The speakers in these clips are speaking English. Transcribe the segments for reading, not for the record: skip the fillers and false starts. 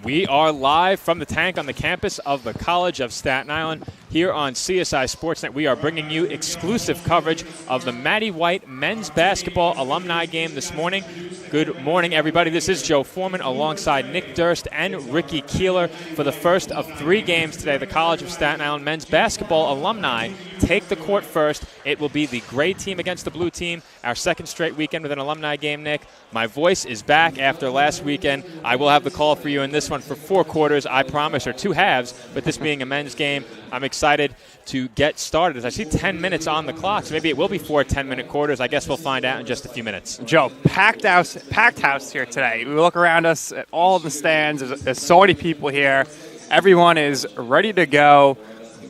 We are live from the tank on the campus of the College of Staten Island. Here on CSI Sportsnet, we are bringing you exclusive coverage of the Matty White men's basketball alumni game this morning. Good morning, everybody. This is Joe Foreman alongside Nick Durst and Ricky Keeler for the first of 3 games today. The College of Staten Island men's basketball alumni take the court first. It will be the gray team against the blue team, our second straight weekend with an alumni game, Nick. My voice is back after last weekend. I will have the call for you in this one for 4 quarters, I promise, or 2 halves, but this being a men's game, I'm excited to get started. As I see 10 minutes on the clock, so maybe it will be 4 10-minute quarters. I guess we'll find out in just a few minutes. Joe, packed house here today. We look around us at all the stands. There's so many people here. Everyone is ready to go.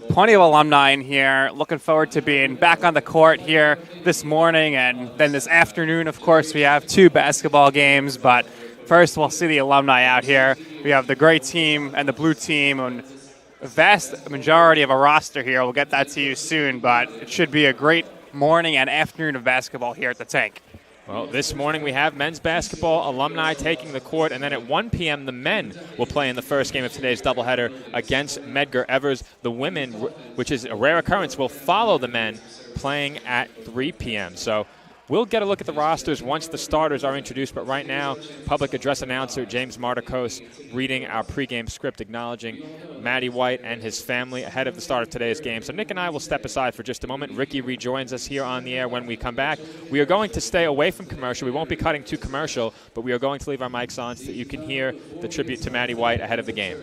Plenty of alumni in here. Looking forward to being back on the court here this morning, and then this afternoon, of course, we have 2 basketball games. But first, we'll see the alumni out here. We have the gray team and the blue team, and a vast majority of a roster here. We'll get that to you soon, but it should be a great morning and afternoon of basketball here at the tank. Well, this morning we have men's basketball alumni taking the court, and then at 1 p.m. the men will play in the first game of today's doubleheader against Medgar Evers. The women, which is a rare occurrence, will follow the men playing at 3 p.m. So we'll get a look at the rosters once the starters are introduced, but right now, public address announcer James Marticos reading our pregame script acknowledging Matty White and his family ahead of the start of today's game. So Nick and I will step aside for just a moment. Ricky rejoins us here on the air when we come back. We are going to stay away from commercial. We won't be cutting to commercial, but we are going to leave our mics on so that you can hear the tribute to Matty White ahead of the game.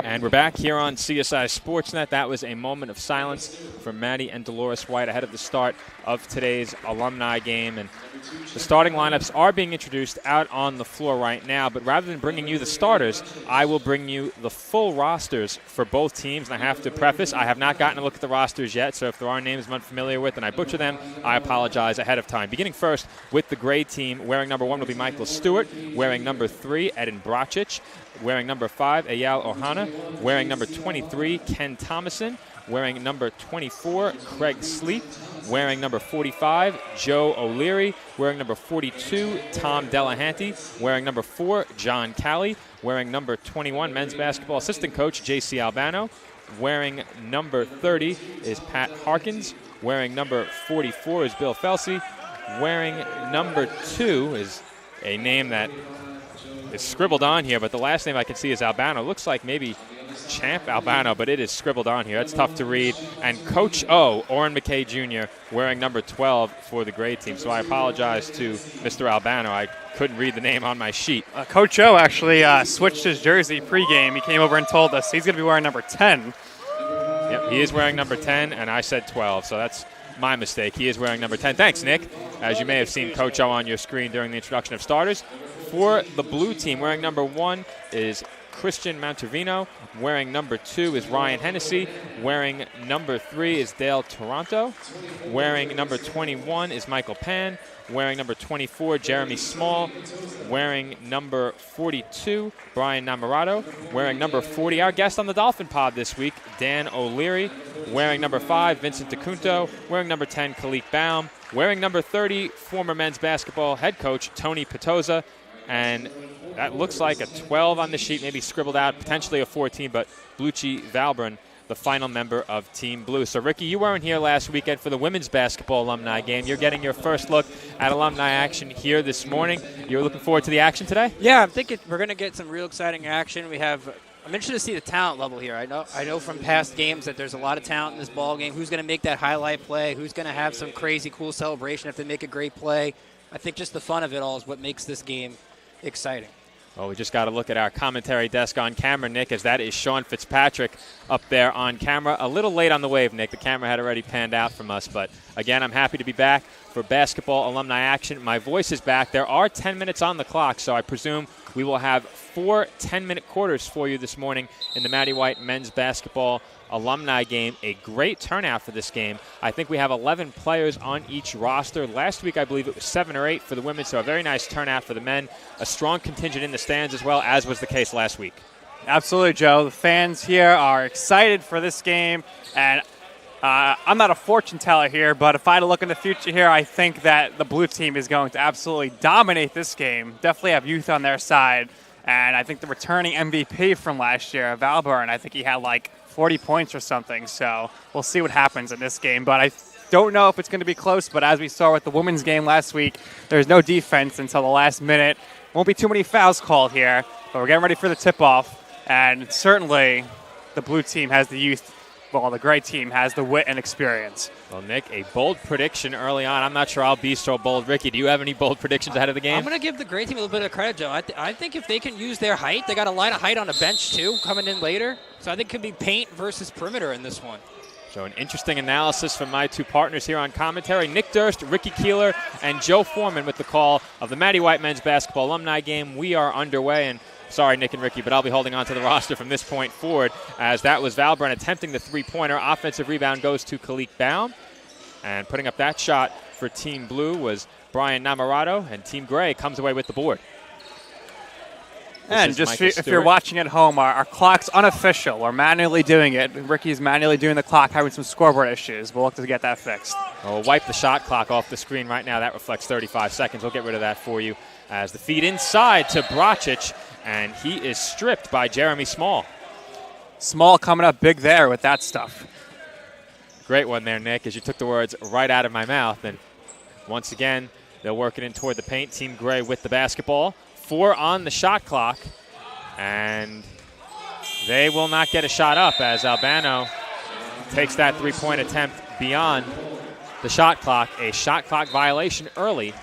And we're back here on CSI Sportsnet. That was a moment of silence for Matty and Dolores White ahead of the start of today's alumni game. And the starting lineups are being introduced out on the floor right now. But rather than bringing you the starters, I will bring you the full rosters for both teams. And I have to preface, I have not gotten a look at the rosters yet. So if there are names I'm unfamiliar with and I butcher them, I apologize ahead of time. Beginning first with the gray team, wearing number 1 will be Michael Stewart. Wearing number 3, Edin Bracic. Wearing number 5, Eyal Ohana. Wearing number 23, Ken Thomason. Wearing number 24, Craig Sleep. Wearing number 45, Joe O'Leary. Wearing number 42, Tom Delahanty. Wearing number 4, John Calley. Wearing number 21, men's basketball assistant coach J.C. Albano. Wearing number 30 is Pat Harkins. Wearing number 44 is Bill Felsey. Wearing number 2 is a name that is scribbled on here, but the last name I can see is Albano. Looks like maybe Champ Albano, but it is scribbled on here. That's tough to read. And Coach O, Orrin McKay Jr., wearing number 12 for the gray team. So I apologize to Mr. Albano. I couldn't read the name on my sheet. Coach O actually switched his jersey pregame. He came over and told us he's going to be wearing number 10. Yep, he is wearing number 10, and I said 12, so that's my mistake. He is wearing number 10. Thanks, Nick. As you may have seen Coach O on your screen during the introduction of starters. For the blue team, wearing number 1 is Christian Montervino. Wearing number 2 is Ryan Hennessy. Wearing number 3 is Dale Toronto. Wearing number 21 is Michael Pan. Wearing number 24, Jeremy Small. Wearing number 42, Brian Namorato. Wearing number 40, our guest on the Dolphin Pod this week, Dan O'Leary. Wearing number 5, Vincent DeCunto. Wearing number 10, Kalik Baum. Wearing number 30, former men's basketball head coach Tony Petoza. And that looks like a 12 on the sheet, maybe scribbled out, potentially a 14, but Blucci Valbrun, the final member of Team Blue. So, Ricky, you weren't here last weekend for the women's basketball alumni game. You're getting your first look at alumni action here this morning. You're looking forward to the action today? Yeah, I'm thinking we're going to get some real exciting action. We have I'm interested to see the talent level here. I know from past games that there's a lot of talent in this ball game. Who's going to make that highlight play? Who's going to have some crazy cool celebration if they make a great play? I think just the fun of it all is what makes this game exciting. Well, we just got to look at our commentary desk on camera, Nick, as that is Sean Fitzpatrick up there on camera. A little late on the wave, Nick. The camera had already panned out from us. But, again, I'm happy to be back for basketball alumni action. My voice is back. There are 10 minutes on the clock, so I presume we will have 4 10-minute quarters for you this morning in the Matty White men's basketball alumni game. A great turnout for this game. I think we have 11 players on each roster. Last week, I believe it was 7 or 8 for the women, so a very nice turnout for the men. A strong contingent in the stands as well, as was the case last week. Absolutely, Joe. The fans here are excited for this game, and I'm not a fortune teller here, but if I had to look in the future here, I think that the blue team is going to absolutely dominate this game. Definitely have youth on their side, and I think the returning MVP from last year, Valburn, I think he had like 40 points or something, so we'll see what happens in this game. But I don't know if it's going to be close, but as we saw with the women's game last week, there's no defense until the last minute. Won't be too many fouls called here, but we're getting ready for the tip-off, and certainly the blue team has the youth. Well, the gray team has the wit and experience. Well, Nick, a bold prediction early on. I'm not sure I'll be so bold. Ricky, do you have any bold predictions ahead of the game? I'm going to give the gray team a little bit of credit, Joe. I think if they can use their height, they got a lot of height on the bench, too, coming in later. So I think it could be paint versus perimeter in this one. So an interesting analysis from my two partners here on commentary. Nick Durst, Ricky Keeler, and Joe Foreman with the call of the Matty White men's basketball alumni game. We are underway, and sorry, Nick and Ricky, but I'll be holding on to the roster from this point forward, as that was Valburn attempting the three-pointer. Offensive rebound goes to Kalik Baum. And putting up that shot for Team Blue was Brian Namorato, and Team Gray comes away with the board. And just if you're watching at home, our clock's unofficial. We're manually doing it. Ricky's manually doing the clock, having some scoreboard issues. We'll look to get that fixed. We'll wipe the shot clock off the screen right now. That reflects 35 seconds. We'll get rid of that for you as the feed inside to Bracic, and he is stripped by Jeremy Small. Small coming up big there with that stuff. Great one there, Nick, as you took the words right out of my mouth. And once again, they'll work it in toward the paint. Team Gray with the basketball. 4 on the shot clock, and they will not get a shot up as Albano takes that three-point attempt beyond the shot clock. A shot clock violation early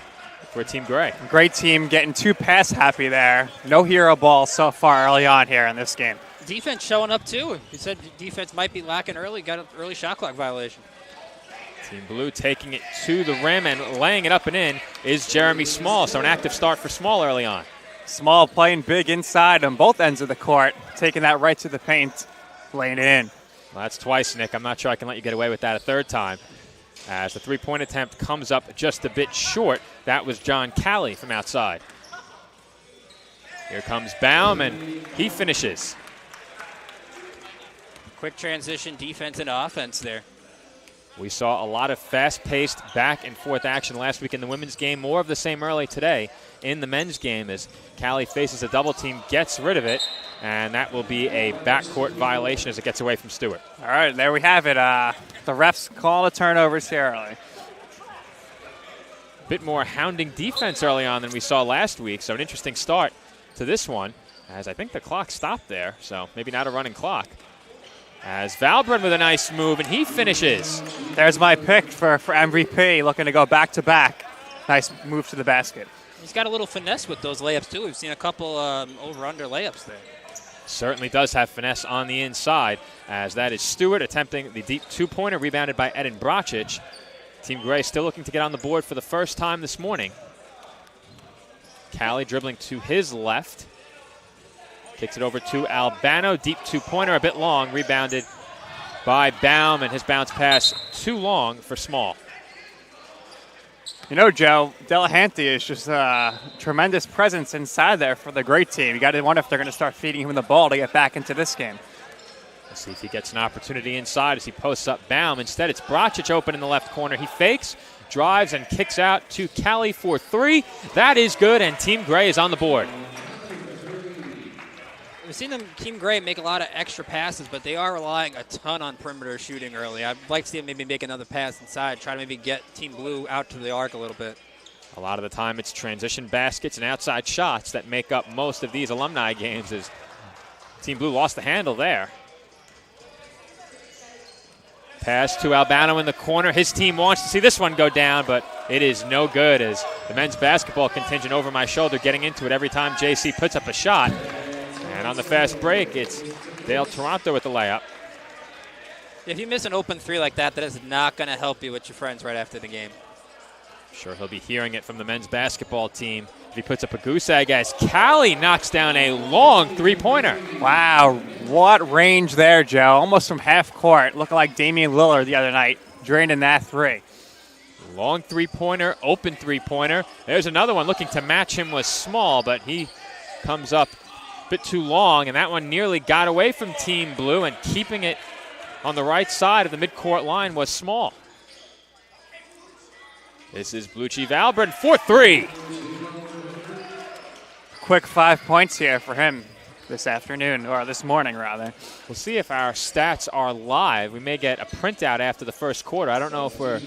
for Team Gray. Great team getting 2 pass happy there. No hero ball so far early on here in this game. Defense showing up too. He said defense might be lacking early, got an early shot clock violation. Team Blue taking it to the rim and laying it up and in is Jeremy Small. So an active start for Small early on. Small playing big inside on both ends of the court, taking that right to the paint, laying it in. Well, that's twice, Nick. I'm not sure I can let you get away with that a third time. As the three-point attempt comes up just a bit short. That was John Calley from outside. Here comes Baum, and he finishes. Quick transition, defense and offense there. We saw a lot of fast-paced back-and-forth action last week in the women's game. More of the same early today in the men's game as Cali faces a double team, gets rid of it, and that will be a backcourt violation as it gets away from Stewart. All right, there we have it. The refs call the turnovers here early. Bit more hounding defense early on than we saw last week, so an interesting start to this one, as I think the clock stopped there, so maybe not a running clock. As Valburn with a nice move, and he finishes. There's my pick for MVP, looking to go back-to-back. Nice move to the basket. He's got a little finesse with those layups, too. We've seen a couple over-under layups there. Certainly does have finesse on the inside, as that is Stewart attempting the deep two-pointer, rebounded by Eden Bracic. Team Gray still looking to get on the board for the first time this morning. Cali dribbling to his left. Kicks it over to Albano. Deep two-pointer, a bit long. Rebounded by Baum, and his bounce pass too long for Small. You know, Joe, Delahanty is just a tremendous presence inside there for the great team. You got to wonder if they're going to start feeding him the ball to get back into this game. Let's see if he gets an opportunity inside as he posts up Baum. Instead, it's Bracic open in the left corner. He fakes, drives, and kicks out to Cali for 3. That is good, and Team Gray is on the board. We've seen Team Gray make a lot of extra passes, but they are relying a ton on perimeter shooting early. I'd like to see them maybe make another pass inside, try to maybe get Team Blue out to the arc a little bit. A lot of the time it's transition baskets and outside shots that make up most of these alumni games as Team Blue lost the handle there. Pass to Albano in the corner. His team wants to see this one go down, but it is no good as the men's basketball contingent over my shoulder getting into it every time JC puts up a shot. And on the fast break, it's Dale Toronto with the layup. If you miss an open three like that, that is not going to help you with your friends right after the game. Sure, he'll be hearing it from the men's basketball team if he puts up a goose egg as Callie knocks down a long three-pointer. Wow, what range there, Joe. Almost from half court, looking like Damian Lillard the other night, drained in that three. Long three-pointer, open three-pointer. There's another one looking to match him, was small, but he comes up a bit too long, and that one nearly got away from Team Blue, and keeping it on the right side of the midcourt line was small. This is Blue Chief Albert for three. Quick 5 points here for him this afternoon, or this morning, rather. We'll see if our stats are live. We may get a printout after the first quarter. I don't know if we're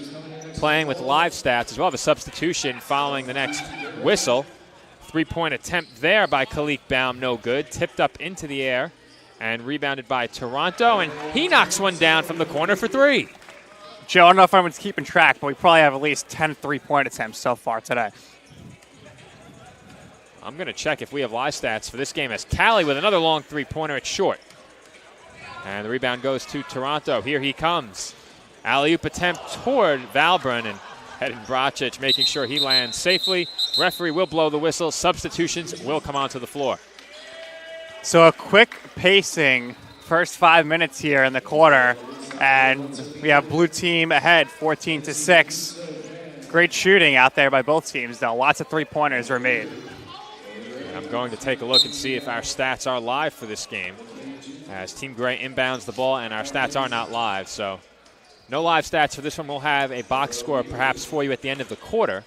playing with live stats as well. Have a substitution following the next whistle. Three-point attempt there by Khalik Baum, no good. Tipped up into the air and rebounded by Toronto, and he knocks one down from the corner for three. Joe, I don't know if everyone's keeping track, but we probably have at least 10 three-point attempts so far today. I'm going to check if we have live stats for this game as Callie with another long three-pointer. It's short. And the rebound goes to Toronto. Here he comes. Alley-oop attempt toward Valbrun, and Hedin Bracic making sure he lands safely. Referee will blow the whistle. Substitutions will come onto the floor. So a quick pacing first 5 minutes here in the quarter, and we have blue team ahead 14-6. Great shooting out there by both teams, though. Lots of three-pointers were made. I'm going to take a look and see if our stats are live for this game as Team Gray inbounds the ball, and our stats are not live. So no live stats for this one. We'll have a box score perhaps for you at the end of the quarter.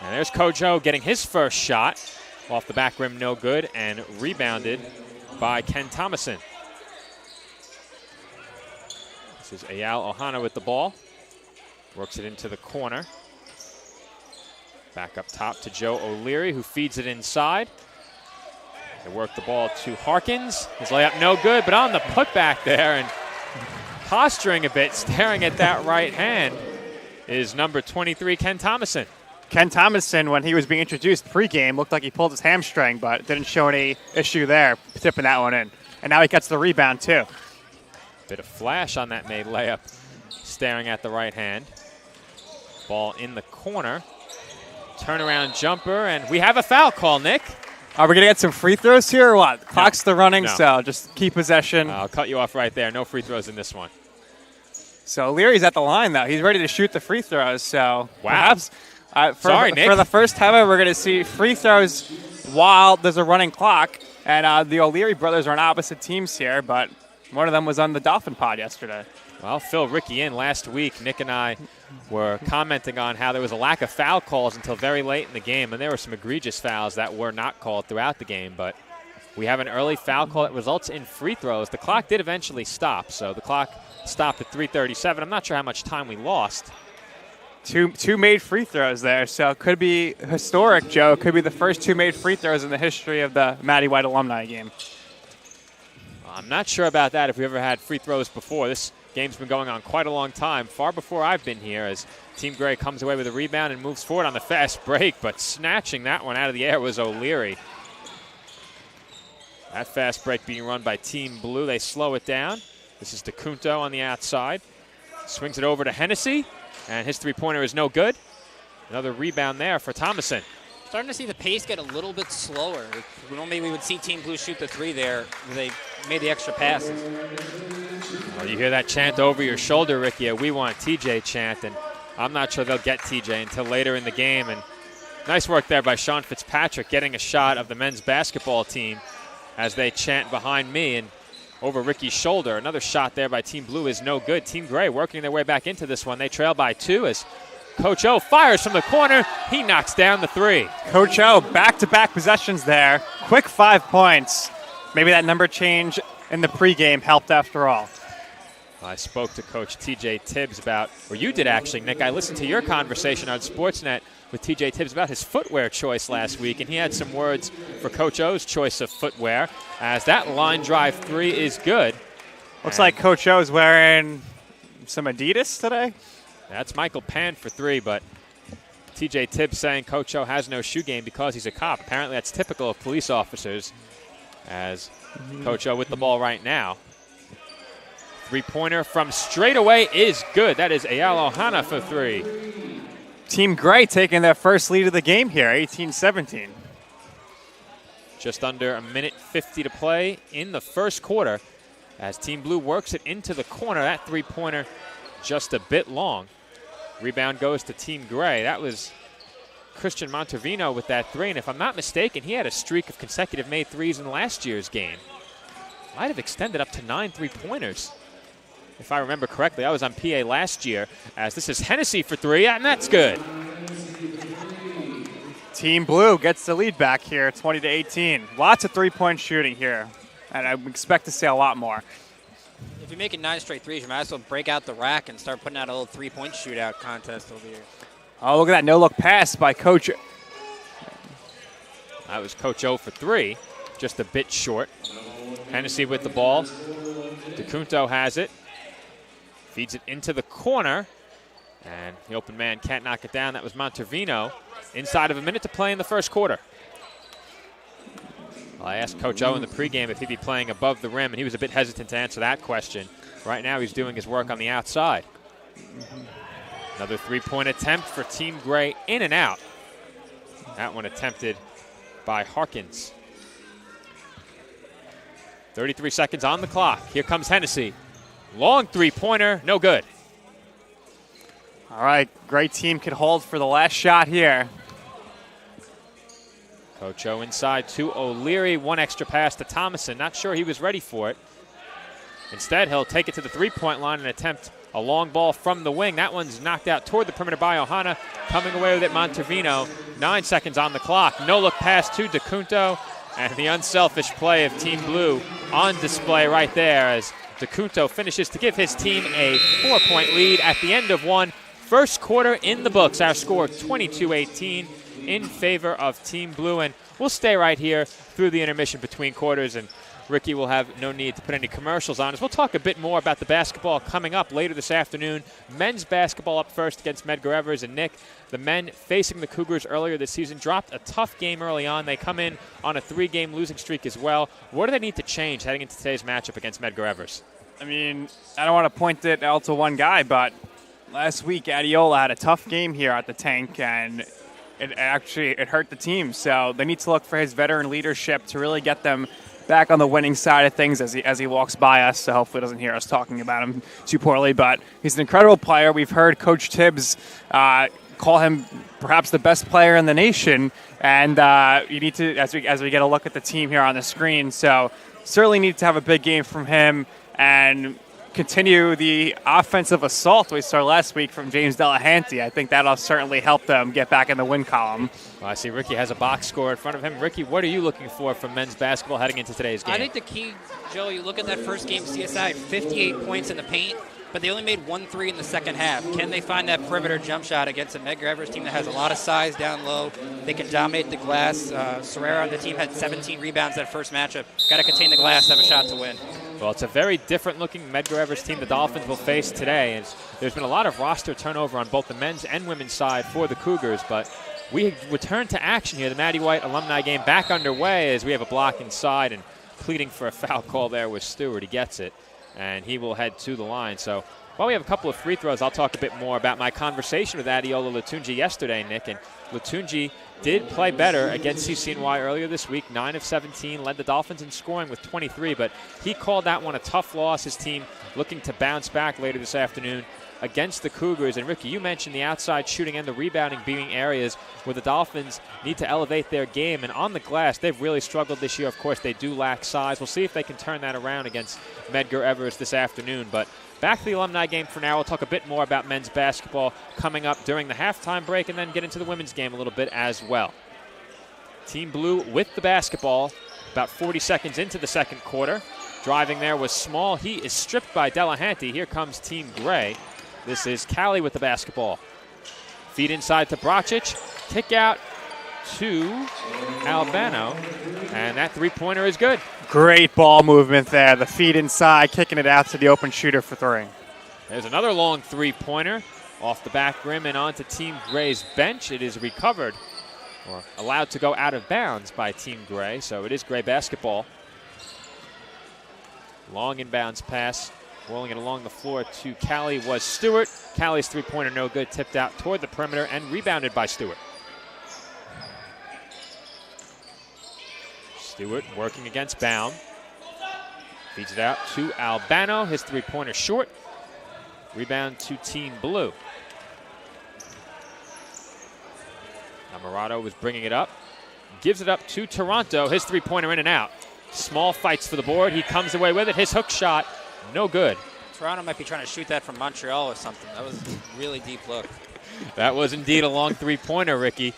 And there's Kojo getting his first shot off the back rim, no good, and rebounded by Ken Thomason. This is Eyal Ohana with the ball. Works it into the corner. Back up top to Joe O'Leary, who feeds it inside. They work the ball to Harkins. His layup no good, but on the putback there and posturing a bit, staring at that right hand, is number 23, Ken Thomason. Ken Thomason, when he was being introduced pregame, looked like he pulled his hamstring, but didn't show any issue there, tipping that one in. And now he gets the rebound, too. Bit of flash on that made layup, staring at the right hand. Ball in the corner. Turnaround jumper, and we have a foul call, Nick. Are we going to get some free throws here or what? The clock's still running, No. so just keep possession. I'll cut you off right there. No free throws in this one. So Leary's at the line, though. He's ready to shoot the free throws, so perhaps Sorry, Nick. for the first time ever, we're going to see free throws while there's a running clock. And the O'Leary brothers are on opposite teams here, but one of them was on the Dolphin pod yesterday. Well, Phil Ricky in last week. Nick and I were commenting on how there was a lack of foul calls until very late in the game, and there were some egregious fouls that were not called throughout the game. But we have an early foul call that results in free throws. The clock did eventually stop, so the clock stopped at 3:37. I'm not sure how much time we lost. Two made free throws there, so it could be historic, Joe. It could be the first two made free throws in the history of the Matty White alumni game. I'm not sure about that if we ever had free throws before. This game's been going on quite a long time, far before I've been here, as Team Gray comes away with a rebound and moves forward on the fast break, but snatching that one out of the air was O'Leary. That fast break being run by Team Blue. They slow it down. This is DeCunto on the outside. Swings it over to Hennessy, and his three-pointer is no good. Another rebound there for Thomason. Starting to see the pace get a little bit slower. Normally we would see Team Blue shoot the three there. They made the extra passes. Well, you hear that chant over your shoulder, Ricky, a "We Want TJ" chant, and I'm not sure they'll get TJ until later in the game. And nice work there by Sean Fitzpatrick getting a shot of the men's basketball team as they chant behind me and over Ricky's shoulder. Another shot there by Team Blue is no good. Team Gray working their way back into this one. They trail by 2 as Coach O fires from the corner. He knocks down the 3. Coach O, back-to-back possessions there. Quick 5 points. Maybe that number change in the pregame helped after all. I spoke to Coach T.J. Tibbs about, or you did actually, Nick. I listened to your conversation on Sportsnet with T.J. Tibbs about his footwear choice last week, and he had some words for Coach O's choice of footwear, as that line drive three is good. Looks like Coach O's wearing some Adidas today. That's Michael Pan for three, but T.J. Tibbs saying Coach O has no shoe game because he's a cop. Apparently that's typical of police officers, as Coach O with the ball right now. Three-pointer from straight away is good. That is Eyal Ohana for three. Team Gray taking their first lead of the game here, 18-17. Just under a minute 50 to play in the first quarter as Team Blue works it into the corner. That three-pointer just a bit long. Rebound goes to Team Gray. That was Christian Montervino with that three, and if I'm not mistaken, he had a streak of consecutive made threes in last year's game. Might have extended up to 9 three-pointers. If I remember correctly, I was on PA last year, as this is Hennessy for three, and that's good. Team Blue gets the lead back here, 20-18. Lots of three-point shooting here, and I expect to see a lot more. If you're making 9 straight threes, you might as well break out the rack and start putting out a little three-point shootout contest over here. Oh, look at that no-look pass by Coach. That was Coach O for three, just a bit short. Hennessy with the ball. DeCunto has it. Feeds it into the corner, and the open man can't knock it down. That was Montervino. Inside of a minute to play in the first quarter. Well, I asked Coach O in the pregame if he'd be playing above the rim, and he was a bit hesitant to answer that question. Right now he's doing his work on the outside. Another three-point attempt for Team Gray, in and out. That one attempted by Harkins. 33 seconds on the clock. Here comes Hennessy. Long three-pointer, no good. All right, great team can hold for the last shot here. Coach O inside to O'Leary. One extra pass to Thomason. Not sure he was ready for it. Instead, he'll take it to the three-point line and attempt a long ball from the wing. That one's knocked out toward the perimeter by Ohana. Coming away with it, Montervino. 9 seconds on the clock. No-look pass to DeCunto. And the unselfish play of Team Blue on display right there as DeCunto finishes to give his team a 4-point lead at the end of one. First quarter in the books. Our score 22-18 in favor of Team Blue. And we'll stay right here through the intermission between quarters, and Ricky will have no need to put any commercials on us. We'll talk a bit more about the basketball coming up later this afternoon. Men's basketball up first against Medgar Evers. And Nick, the men facing the Cougars earlier this season dropped a tough game early on. They come in on a 3-game losing streak as well. What do they need to change heading into today's matchup against Medgar Evers? I mean, I don't want to point it out to one guy, but last week Adiola had a tough game here at the Tank, and it hurt the team. So they need to look for his veteran leadership to really get them back on the winning side of things as he walks by us. So hopefully he doesn't hear us talking about him too poorly. But he's an incredible player. We've heard Coach Tibbs call him perhaps the best player in the nation. And you need to, as we get a look at the team here on the screen, so certainly need to have a big game from him and continue the offensive assault we saw last week from James Delahanty. I think that'll certainly help them get back in the win column. Well, I see Ricky has a box score in front of him. Ricky, what are you looking for from men's basketball heading into today's game? I think the key, Joe, you look at that first game, CSI, 58 points in the paint, but they only made 1 3 in the second half. Can they find that perimeter jump shot against a Medgar Evers team that has a lot of size down low? They can dominate the glass. Serrera on the team had 17 rebounds that first matchup. Got to contain the glass, have a shot to win. Well, it's a very different-looking Medgar Evers team the Dolphins will face today. And there's been a lot of roster turnover on both the men's and women's side for the Cougars, but we return to action here. The Matty White alumni game back underway as we have a block inside, and pleading for a foul call there was Stewart. He gets it, and he will head to the line. So while we have a couple of free throws, I'll talk a bit more about my conversation with Adiola Latunji yesterday, Nick. And Latunji did play better against CCNY earlier this week. 9 of 17, led the Dolphins in scoring with 23, but he called that one a tough loss. His team looking to bounce back later this afternoon against the Cougars. And Ricky, you mentioned the outside shooting and the rebounding being areas where the Dolphins need to elevate their game. And on the glass, they've really struggled this year. Of course, they do lack size. We'll see if they can turn that around against Medgar Evers this afternoon. But back to the alumni game for now. We'll talk a bit more about men's basketball coming up during the halftime break, and then get into the women's game a little bit as well. Team Blue with the basketball about 40 seconds into the second quarter. Driving there was Small. He is stripped by Delahanty. Here comes Team Gray. This is Callie with the basketball. Feed inside to Bracic. Kick out to Albano. And that three-pointer is good. Great ball movement there. The feed inside, kicking it out to the open shooter for three. There's another long three-pointer off the back rim and onto Team Gray's bench. It is recovered or allowed to go out of bounds by Team Gray, so it is Gray basketball. Long inbounds pass, rolling it along the floor to Callie was Stewart. Callie's three-pointer no good, tipped out toward the perimeter and rebounded by Stewart. Stewart working against Baum. Feeds it out to Albano, his three-pointer short. Rebound to Team Blue. Namarado was bringing it up. Gives it up to Toronto. His three-pointer in and out. Small fights for the board. He comes away with it. His hook shot, no good. Toronto might be trying to shoot that from Montreal or something. That was a really deep look. That was indeed a long three-pointer, Ricky.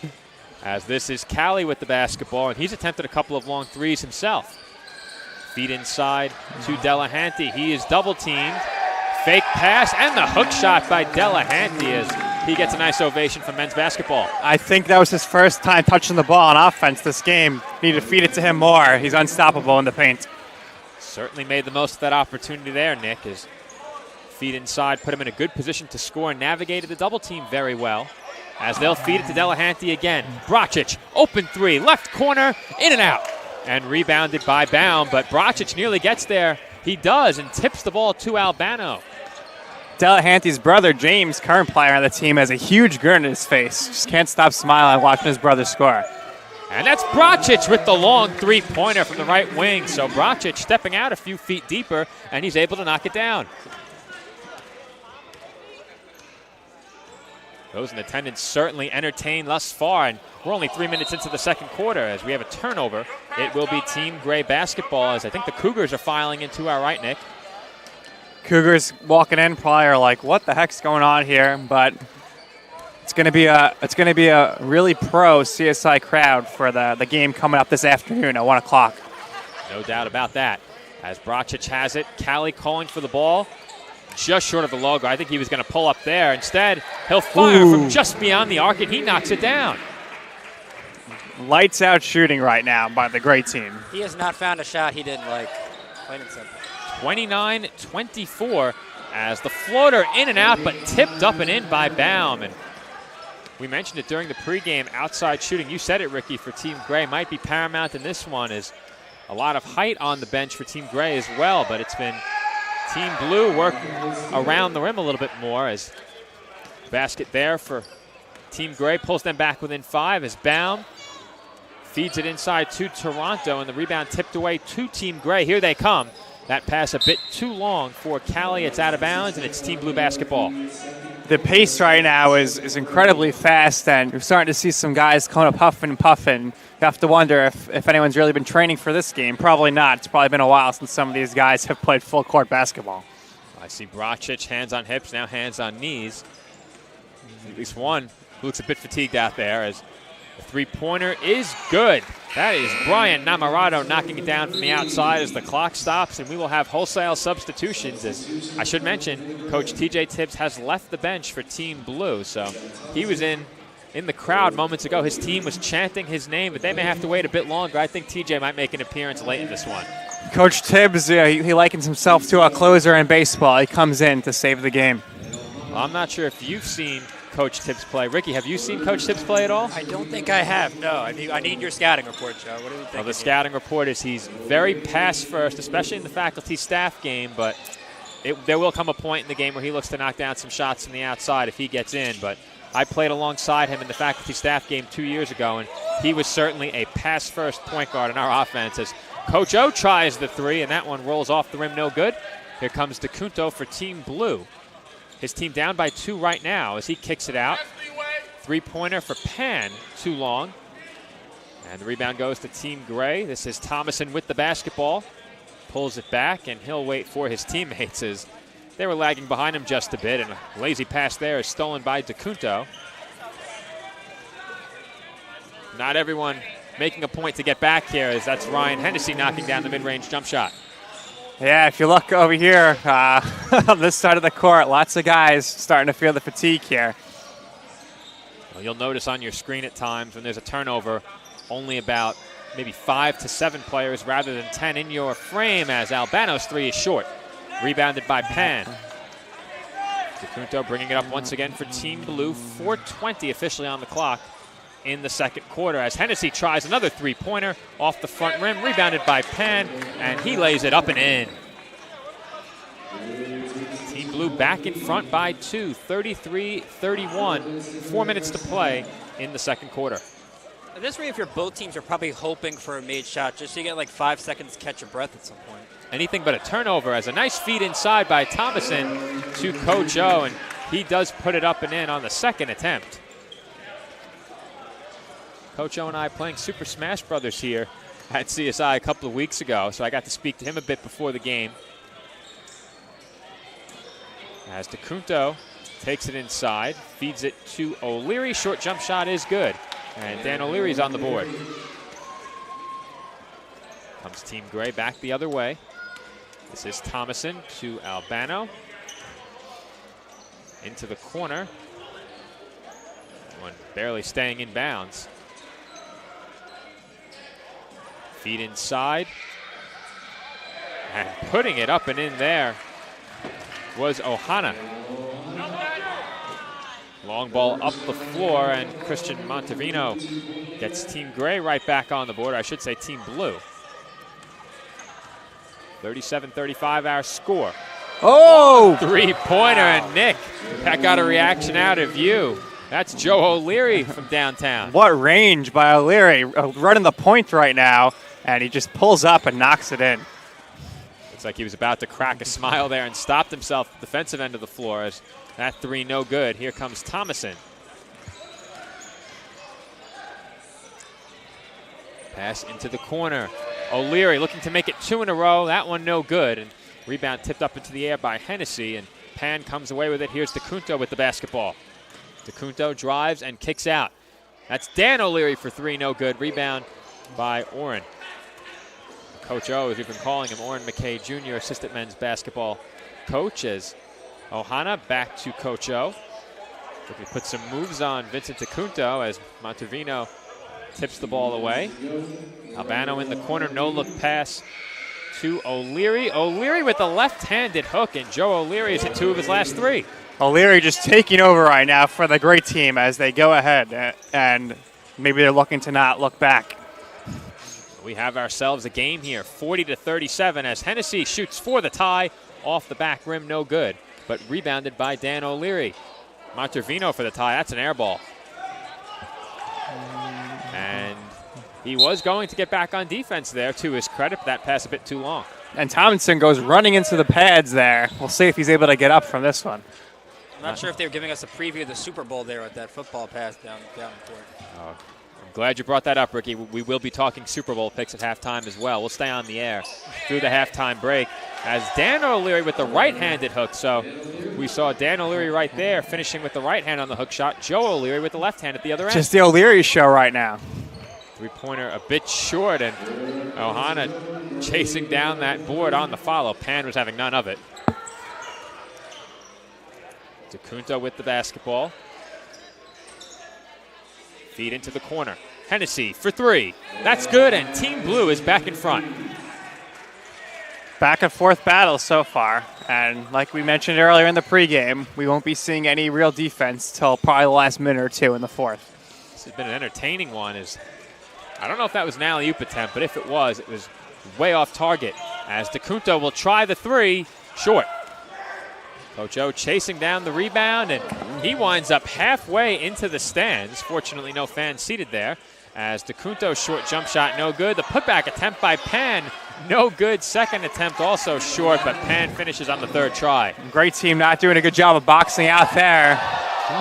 As this is Callie with the basketball, and he's attempted a couple of long threes himself. Feed inside to Delahanty. He is double-teamed. Fake pass, and the hook shot by Delahanty as he gets a nice ovation from men's basketball. I think that was his first time touching the ball on offense this game. Need to feed it to him more. He's unstoppable in the paint. Certainly made the most of that opportunity there, Nick. His feed inside put him in a good position to score and navigated the double team very well. As they'll feed it to Delahanty again. Bracic, open three, left corner, in and out. And rebounded by Baum, but Bracic nearly gets there. He does, and tips the ball to Albano. Delahanty's brother, James, current player on the team, has a huge grin on his face. Just can't stop smiling watching his brother score. And that's Bracic with the long three-pointer from the right wing. So Bracic stepping out a few feet deeper, and he's able to knock it down. Those in attendance certainly entertained thus far, and we're only 3 minutes into the second quarter as we have a turnover. It will be Team Gray basketball as I think the Cougars are filing in to our right, Nick. Cougars walking in probably are like, what the heck's going on here? But it's going to be a really pro CSI crowd for the game coming up this afternoon at 1 o'clock. No doubt about that. As Bracic has it, Callie calling for the ball. Just short of the logo. I think he was going to pull up there. Instead, he'll fire from just beyond the arc, and he knocks it down. Lights out shooting right now by the Gray team. He has not found a shot he didn't like. Plain and simple. 29-24 as the floater in and out, but tipped up and in by Baum. And we mentioned it during the pregame, outside shooting. You said it, Ricky, for Team Gray might be paramount in this one. Is a lot of height on the bench for Team Gray as well, but it's been Team Blue working around the rim a little bit more as basket there for Team Gray. Pulls them back within 5 as Baum feeds it inside to Toronto, and the rebound tipped away to Team Gray. Here they come. That pass a bit too long for Callie. It's out of bounds, and it's Team Blue basketball. The pace right now is incredibly fast, and you're starting to see some guys coming up huffing and puffing. You have to wonder if anyone's really been training for this game. Probably not. It's probably been a while since some of these guys have played full court basketball. I see Bracic, hands on hips, now hands on knees. At least one who looks a bit fatigued out there as the three-pointer is good. That is Brian Namarado knocking it down from the outside as the clock stops, and we will have wholesale substitutions. As I should mention, Coach TJ Tibbs has left the bench for Team Blue, so he was in the crowd moments ago. His team was chanting his name, but they may have to wait a bit longer. I think TJ might make an appearance late in this one. Coach Tibbs, he likens himself to a closer in baseball. He comes in to save the game. Well, I'm not sure if you've seen Coach Tibbs play. Ricky, have you seen Coach Tibbs play at all? I don't think I have, no. I need your scouting report, Joe. What do you think? Well, the scouting report is he's very pass-first, especially in the faculty-staff game, but there will come a point in the game where he looks to knock down some shots from the outside if he gets in. But I played alongside him in the faculty-staff game 2 years ago, and he was certainly a pass-first point guard in our offense as Coach O tries the three, and that one rolls off the rim no good. Here comes DeCunto for Team Blue. His team down by 2 right now as he kicks it out. Three-pointer for Pan, too long. And the rebound goes to Team Gray. This is Thomason with the basketball. Pulls it back, and he'll wait for his teammates as they were lagging behind him just a bit. And a lazy pass there is stolen by DeCunto. Not everyone making a point to get back here as that's Ryan Hennessy knocking down the mid-range jump shot. Yeah, if you look over here on this side of the court, lots of guys starting to feel the fatigue here. Well, you'll notice on your screen at times when there's a turnover, only about maybe 5 to 7 players rather than 10 in your frame, as Albano's three is short. Rebounded by Pan. DeCunto bringing it up once again for Team Blue. 4:20 officially on the clock in the second quarter, as Hennessy tries another three-pointer off the front rim, rebounded by Pan, and he lays it up and in. Team Blue back in front by 2, 33-31. 4 minutes to play in the second quarter. At this rate, if you're both teams, are probably hoping for a made shot, just so you get like 5 seconds to catch your breath at some point. Anything but a turnover, as a nice feed inside by Thomason to Coach O, and he does put it up and in on the second attempt. Coach O and I playing Super Smash Brothers here at CSI a couple of weeks ago, so I got to speak to him a bit before the game. As DeCunto takes it inside, feeds it to O'Leary. Short jump shot is good, and Dan O'Leary's on the board. Comes Team Gray back the other way. This is Thomason to Albano. Into the corner. One barely staying in bounds. Feed inside. And putting it up and in there was Ohana. Long ball up the floor, and Christian Montevino gets Team Gray right back on the board. I should say Team Blue. 37-35 our score. Oh! Three-pointer, and Nick, that got a reaction out of you. That's Joe O'Leary from downtown. What range by O'Leary, running the point right now, and he just pulls up and knocks it in. Looks like he was about to crack a smile there and stopped himself at the defensive end of the floor, as that three no good. Here comes Thomason. Pass into the corner. O'Leary looking to make it 2 in a row. That one no good. And rebound tipped up into the air by Hennessy, and Pan comes away with it. Here's DeCunto with the basketball. DeCunto drives and kicks out. That's Dan O'Leary for 3, no good. Rebound by Oren. Coach O, as we've been calling him, Oren McKay Jr., assistant men's basketball coach, as Ohana back to Coach O. Looking to put some moves on Vincent DeCunto as Montevino tips the ball away. Albano in the corner, no-look pass to O'Leary. O'Leary with the left-handed hook, and Joe O'Leary has hit 2 of his last 3. O'Leary just taking over right now for the great team as they go ahead, and maybe they're looking to not look back. We have ourselves a game here, 40-37, as Hennessy shoots for the tie. Off the back rim, no good, but rebounded by Dan O'Leary. Montevino for the tie. That's an air ball. And he was going to get back on defense there, to his credit, but that pass a bit too long. And Thomason goes running into the pads there. We'll see if he's able to get up from this one. I'm not sure if they were giving us a preview of the Super Bowl there with that football pass down the court. I'm glad you brought that up, Ricky. We will be talking Super Bowl picks at halftime as well. We'll stay on the air through the halftime break, as Dan O'Leary with the right-handed hook. So we saw Dan O'Leary right there finishing with the right hand on the hook shot. Joe O'Leary with the left hand at the other end. Just the O'Leary show right now. Three-pointer a bit short, and Ohana chasing down that board on the follow. Pan was having none of it. DeCunto with the basketball. Feed into the corner. Hennessy for 3. That's good, and Team Blue is back in front. Back and forth battle so far. And like we mentioned earlier in the pregame, we won't be seeing any real defense till probably the last minute or 2 in the fourth. This has been an entertaining one. I don't know if that was an alley-oop attempt, but if it was way off target, as DeCunto will try the 3, short. Coach O chasing down the rebound, and he winds up halfway into the stands. Fortunately, no fans seated there, as DeCunto's short jump shot no good. The putback attempt by Pan, no good. Second attempt also short, but Pan finishes on the 3rd try. Great team not doing a good job of boxing out there.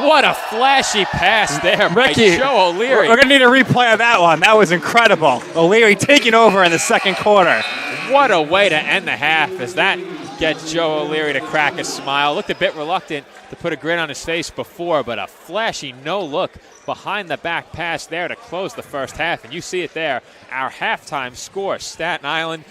What a flashy pass there Ricky, by Joe O'Leary. We're going to need a replay of that one. That was incredible. O'Leary taking over in the second quarter. What a way to end the half, as that gets Joe O'Leary to crack a smile. Looked a bit reluctant to put a grin on his face before, but a flashy no-look behind the back pass there to close the first half. And you see it there, our halftime score, Staten Island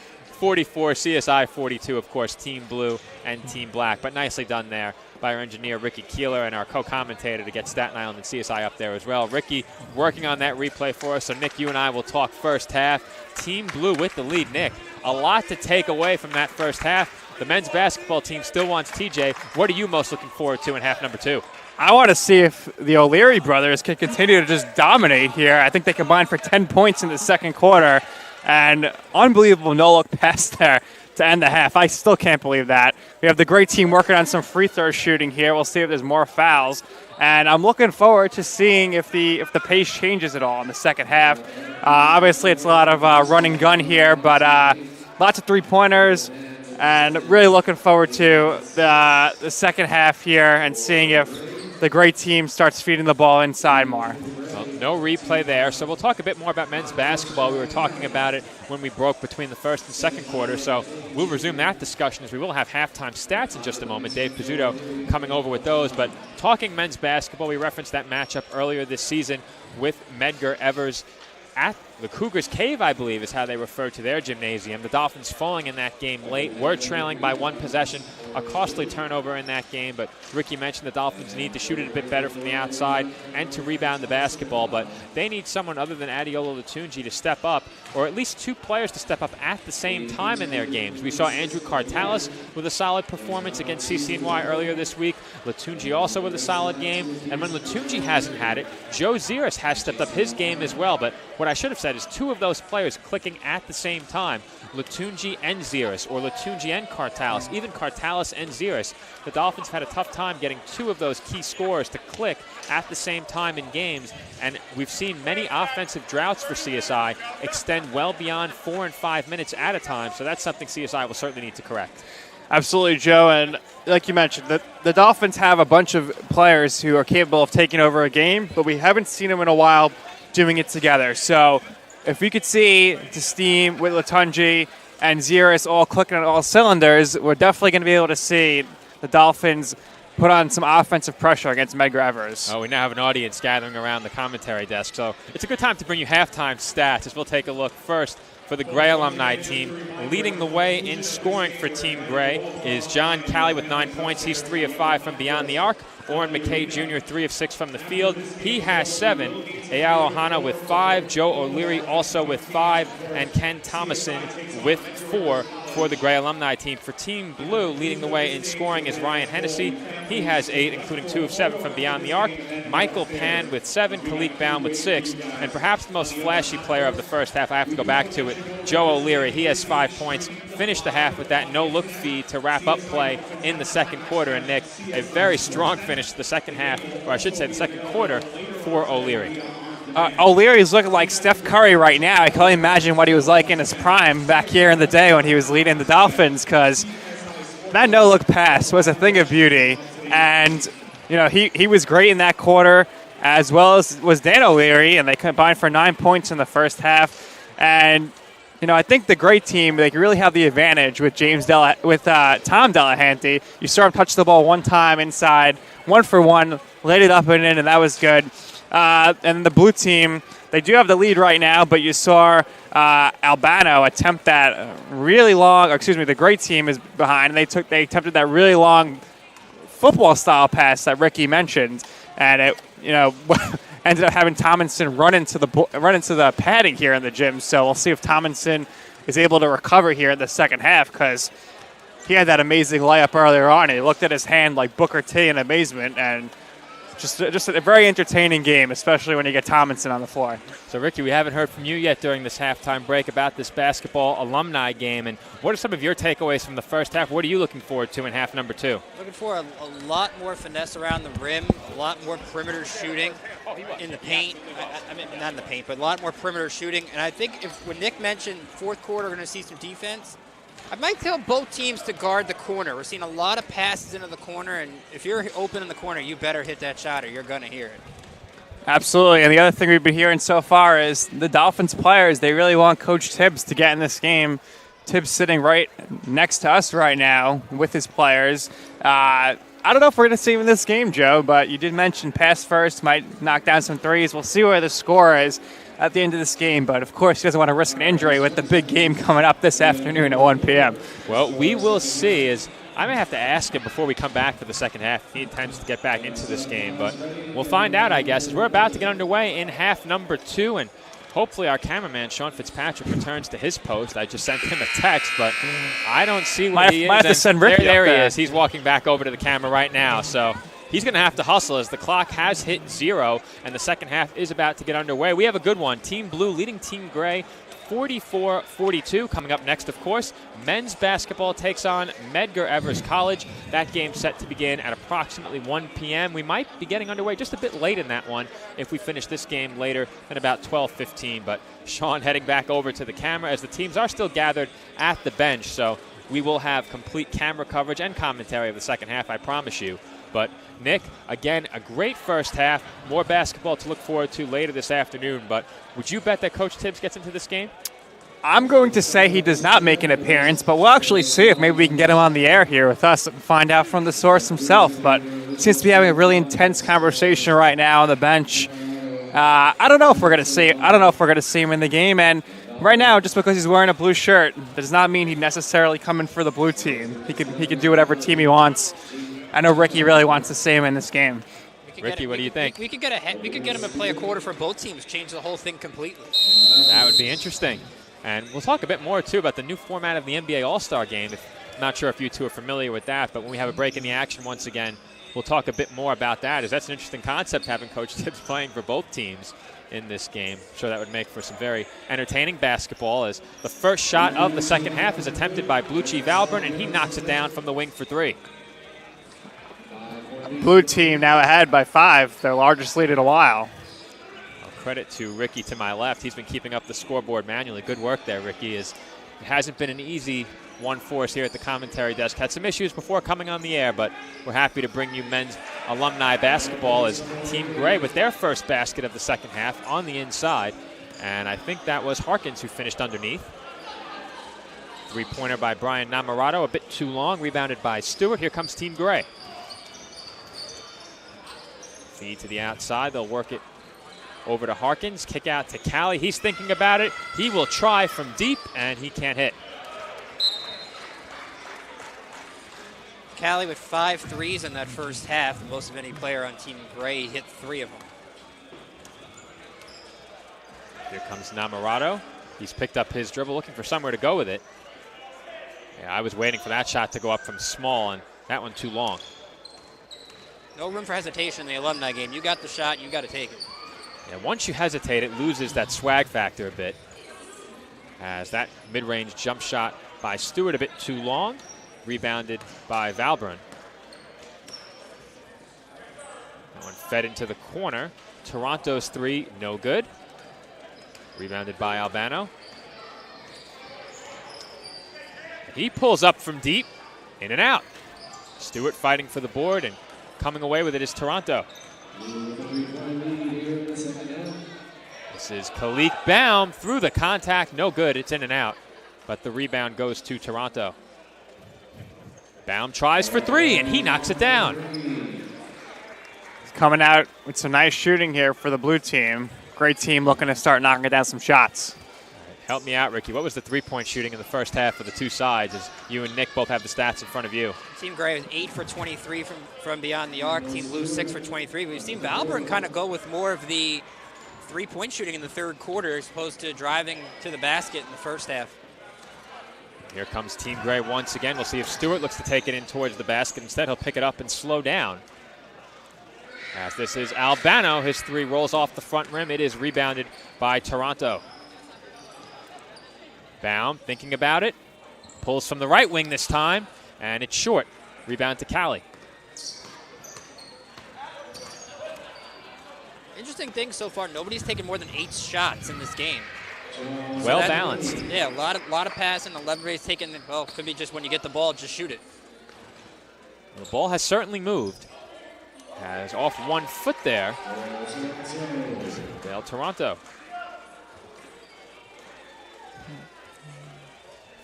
44, CSI 42, of course, Team Blue and Team Black. But nicely done there by our engineer, Ricky Keeler, and our co-commentator to get Staten Island and CSI up there as well. Ricky working on that replay for us. So, Nick, you and I will talk first half. Team Blue with the lead. Nick, a lot to take away from that first half. The men's basketball team still wants TJ. What are you most looking forward to in half number 2? I want to see if the O'Leary brothers can continue to just dominate here. I think they combined for 10 points in the second quarter, and unbelievable no-look pass there to end the half. I still can't believe that. We have the great team working on some free throw shooting here. We'll see if there's more fouls, and I'm looking forward to seeing if the pace changes at all in the second half. Obviously, it's a lot of run and gun here, but lots of three-pointers. And really looking forward to the second half here and seeing if the great team starts feeding the ball inside more. Well, no replay there, so we'll talk a bit more about men's basketball. We were talking about it when we broke between the first and second quarter, so we'll resume that discussion as we will have halftime stats in just a moment. Dave Pizzuto coming over with those. But talking men's basketball, we referenced that matchup earlier this season with Medgar Evers at the Cougars Cave, I believe, is how they refer to their gymnasium. The Dolphins falling in that game late. Were trailing by one possession, a costly turnover in that game. But Ricky mentioned the Dolphins need to shoot it a bit better from the outside and to rebound the basketball. But they need someone other than Adeola Latunji to step up, or at least two players to step up at the same time in their games. We saw Andrew Cartalis with a solid performance against CCNY earlier this week. Latunji also with a solid game. And when Latunji hasn't had it, Joe Ziris has stepped up his game as well. But what I should have said is two of those players clicking at the same time, Latunji and Ziris, or Latunji and Cartalis, even Cartalis and Ziris. The Dolphins had a tough time getting two of those key scorers to click at the same time in games, and we've seen many offensive droughts for CSI extend well beyond 4 and 5 minutes at a time, so that's something CSI will certainly need to correct. Absolutely, Joe, and like you mentioned, the Dolphins have a bunch of players who are capable of taking over a game, but we haven't seen them in a while doing it together. So if we could see the steam with Latunji and Ziris all clicking on all cylinders, we're definitely going to be able to see the Dolphins put on some offensive pressure against Medgar Evers. Oh, we now have an audience gathering around the commentary desk, so it's a good time to bring you halftime stats as we'll take a look first for the Gray Alumni team. Leading the way in scoring for Team Gray is John Calley with 9 points. He's 3 of 5 from beyond the arc. Orrin McKay Jr., 3 of 6 from the field. He has 7. Eyal Ohana with 5. Joe O'Leary also with 5. And Ken Thomason with 4 for the Gray Alumni team. For Team Blue, leading the way in scoring is Ryan Hennessy. He has 8, including 2 of 7 from beyond the arc. Michael Pan with 7. Khalid Baum with 6. And perhaps the most flashy player of the first half, I have to go back to it, Joe O'Leary. He has 5 points. Finished the half with that no-look feed to wrap up play in the second quarter. And, Nick, a very strong finish to the second half, or I should say the second quarter, for O'Leary. O'Leary's looking like Steph Curry right now. I can only imagine what he was like in his prime back here in the day when he was leading the Dolphins, because that no-look pass was a thing of beauty. And, you know, he was great in that quarter, as well as was Dan O'Leary, and they combined for 9 points in the first half. And, you know, I think the great team, they really have the advantage with Tom Delahanty. You saw him touch the ball one time inside, 1-for-1, laid it up and in, and that was good. And the blue team, they do have the lead right now, but you saw Albano attempt that really long, the great team is behind, and they attempted that really long football-style pass that Ricky mentioned, and it, you know, ended up having Thomason run into the padding here in the gym. So we'll see if Thomason is able to recover here in the second half, because he had that amazing layup earlier on, and he looked at his hand like Booker T in amazement, and just a very entertaining game, especially when you get Thomason on the floor. So, Ricky, we haven't heard from you yet during this halftime break about this basketball alumni game. And what are some of your takeaways from the first half? What are you looking forward to in half number 2? Looking for a lot more finesse around the rim, a lot more perimeter shooting in the paint. I mean, not in the paint, but a lot more perimeter shooting. And I think when Nick mentioned fourth quarter, we're going to see some defense, I might tell both teams to guard the corner. We're seeing a lot of passes into the corner, and if you're open in the corner, you better hit that shot or you're going to hear it. Absolutely, and the other thing we've been hearing so far is the Dolphins players, they really want Coach Tibbs to get in this game. Tibbs sitting right next to us right now with his players. I don't know if we're going to see him in this game, Joe, but you did mention pass first, might knock down some threes. We'll see where the score is. at the end of this game, but of course he doesn't want to risk an injury with the big game coming up this afternoon at 1 p.m. Well, we will see. As I may have to ask him before we come back for the second half if he intends to get back into this game, but we'll find out, I guess, as we're about to get underway in half number 2, and hopefully our cameraman, Sean Fitzpatrick, returns to his post. I just sent him a text, but I don't see where he is. Might have to send Ricky there up he there. is. He's walking back over to the camera right now, so he's going to have to hustle as the clock has hit 0, and the second half is about to get underway. We have a good one. Team Blue leading Team Gray 44-42. Coming up next, of course, men's basketball takes on Medgar Evers College. That game set to begin at approximately 1 p.m. We might be getting underway just a bit late in that one if we finish this game later than about 12:15. But Sean heading back over to the camera as the teams are still gathered at the bench. So we will have complete camera coverage and commentary of the second half, I promise you. But Nick, again, a great first half. More basketball to look forward to later this afternoon. But would you bet that Coach Tibbs gets into this game? I'm going to say he does not make an appearance, but we'll actually see if maybe we can get him on the air here with us and find out from the source himself. But seems to be having a really intense conversation right now on the bench. I don't know if we're going to see. I don't know if we're going to see him in the game. And right now, just because he's wearing a blue shirt does not mean he'd necessarily come in for the blue team. He could do whatever team he wants. I know Ricky really wants to see him in this game. Ricky, what do you think? We could get him to play a quarter for both teams, change the whole thing completely. That would be interesting. And we'll talk a bit more, too, about the new format of the NBA All-Star Game. I'm not sure if you two are familiar with that, but when we have a break in the action once again, we'll talk a bit more about that, as that's an interesting concept, having Coach Tibbs playing for both teams in this game. I'm sure that would make for some very entertaining basketball, as the first shot of the second half is attempted by Bluchie Valburn, and he knocks it down from the wing for 3. Blue team now ahead by 5, their largest lead in a while. Credit to Ricky to my left. He's been keeping up the scoreboard manually. Good work there, Ricky. It hasn't been an easy one for us here at the commentary desk. Had some issues before coming on the air, but we're happy to bring you men's alumni basketball as Team Gray with their first basket of the second half on the inside. And I think that was Harkins who finished underneath. Three-pointer by Brian Namarato, a bit too long. Rebounded by Stewart. Here comes Team Gray. Feed to the outside. They'll work it over to Harkins, kick out to Callie. He's thinking about it. He will try from deep, and he can't hit. Callie with 5 threes in that first half, the most of any player on Team Gray. Hit 3 of them. Here comes Namarato. He's picked up his dribble, looking for somewhere to go with it. Yeah, I was waiting for that shot to go up from small, and that one too long. No room for hesitation in the alumni game. You got the shot, you got to take it. Yeah, once you hesitate, it loses that swag factor a bit. As that mid-range jump shot by Stewart a bit too long, rebounded by Valburn. That one fed into the corner. Toronto's 3, no good. Rebounded by Albano. He pulls up from deep, in and out. Stewart fighting for the board, and coming away with it is Toronto. This is Khalik Baum through the contact. No good. It's in and out. But the rebound goes to Toronto. Baum tries for 3, and he knocks it down. He's coming out with some nice shooting here for the blue team. Great team looking to start knocking down some shots. Help me out, Ricky. What was the three-point shooting in the first half for the two sides, as you and Nick both have the stats in front of you? Team Gray was 8 for 23 from beyond the arc. Team Blue 6 for 23. We've seen Valburn kind of go with more of the three-point shooting in the third quarter as opposed to driving to the basket in the first half. Here comes Team Gray once again. We'll see if Stewart looks to take it in towards the basket. Instead, he'll pick it up and slow down. As this is Albano. His 3 rolls off the front rim. It is rebounded by Toronto. Baum thinking about it. Pulls from the right wing this time, and it's short. Rebound to Callie. Interesting thing so far, nobody's taken more than 8 shots in this game. Well balanced. Yeah, a lot of passing. 11 rays taken. Well, could be just when you get the ball, just shoot it. The ball has certainly moved. Has off 1 foot there. Dale Toronto.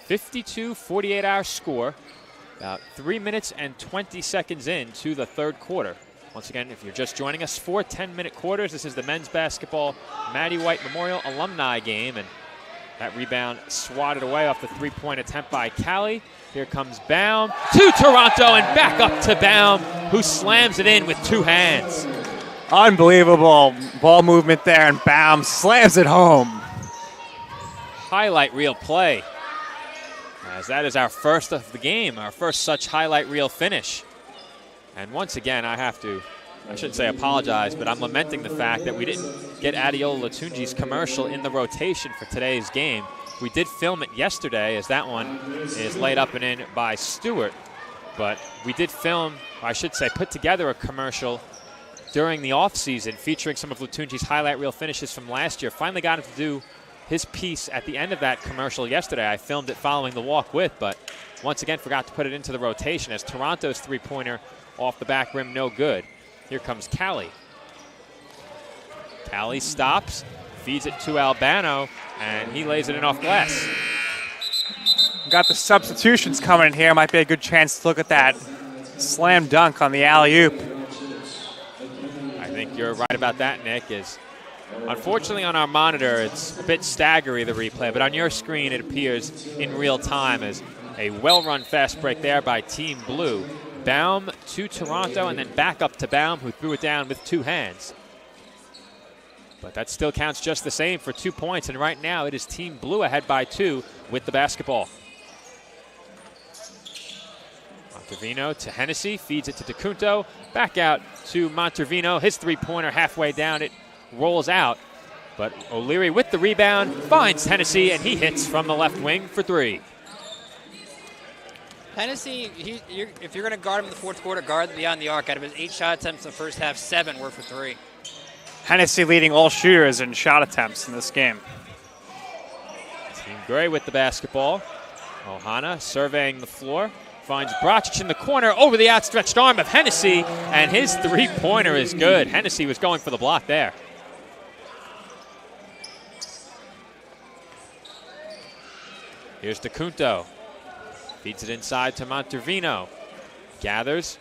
52-48 our score. About 3 minutes and 20 seconds into the third quarter. Once again, if you're just joining us, 4 10-minute quarters. This is the men's basketball Matty White Memorial Alumni game, and that rebound swatted away off the three-point attempt by Callie. Here comes Baum to Toronto and back up to Baum, who slams it in with 2 hands. Unbelievable ball movement there, and Baum slams it home. Highlight reel play, as that is our first of the game, our first such highlight reel finish. And once again, I shouldn't say apologize, but I'm lamenting the fact that we didn't get Adiola Latunji's commercial in the rotation for today's game. We did film it yesterday, as that one is laid up and in by Stewart. But we did film, or I should say, put together a commercial during the offseason featuring some of Latunji's highlight reel finishes from last year. Finally got him to do his piece at the end of that commercial yesterday. I filmed it following the walk with, but once again forgot to put it into the rotation as Toronto's three-pointer off the back rim, no good. Here comes Callie. Callie stops, feeds it to Albano, and he lays it in off glass. Got the substitutions coming in here. Might be a good chance to look at that slam dunk on the alley-oop. I think you're right about that, Nick. Unfortunately on our monitor, it's a bit staggery, the replay, but on your screen it appears in real time as a well-run fast break there by Team Blue. Baum to Toronto and then back up to Baum, who threw it down with 2 hands. But that still counts just the same for 2 points, and right now it is Team Blue ahead by 2 with the basketball. Montervino to Hennessy, feeds it to DeCunto, back out to Montervino. His three-pointer halfway down, it rolls out. But O'Leary with the rebound finds Hennessy, and he hits from the left wing for 3. Hennessy, if you're going to guard him in the fourth quarter, guard him beyond the arc. Out of his 8 shot attempts in the first half, 7 were for 3. Hennessy leading all shooters in shot attempts in this game. Team Gray with the basketball. Ohana surveying the floor. Finds Bracic in the corner over the outstretched arm of Hennessy, and his three-pointer is good. Hennessy was going for the block there. Here's DeCunto. Feeds it inside to Montervino. Gathers.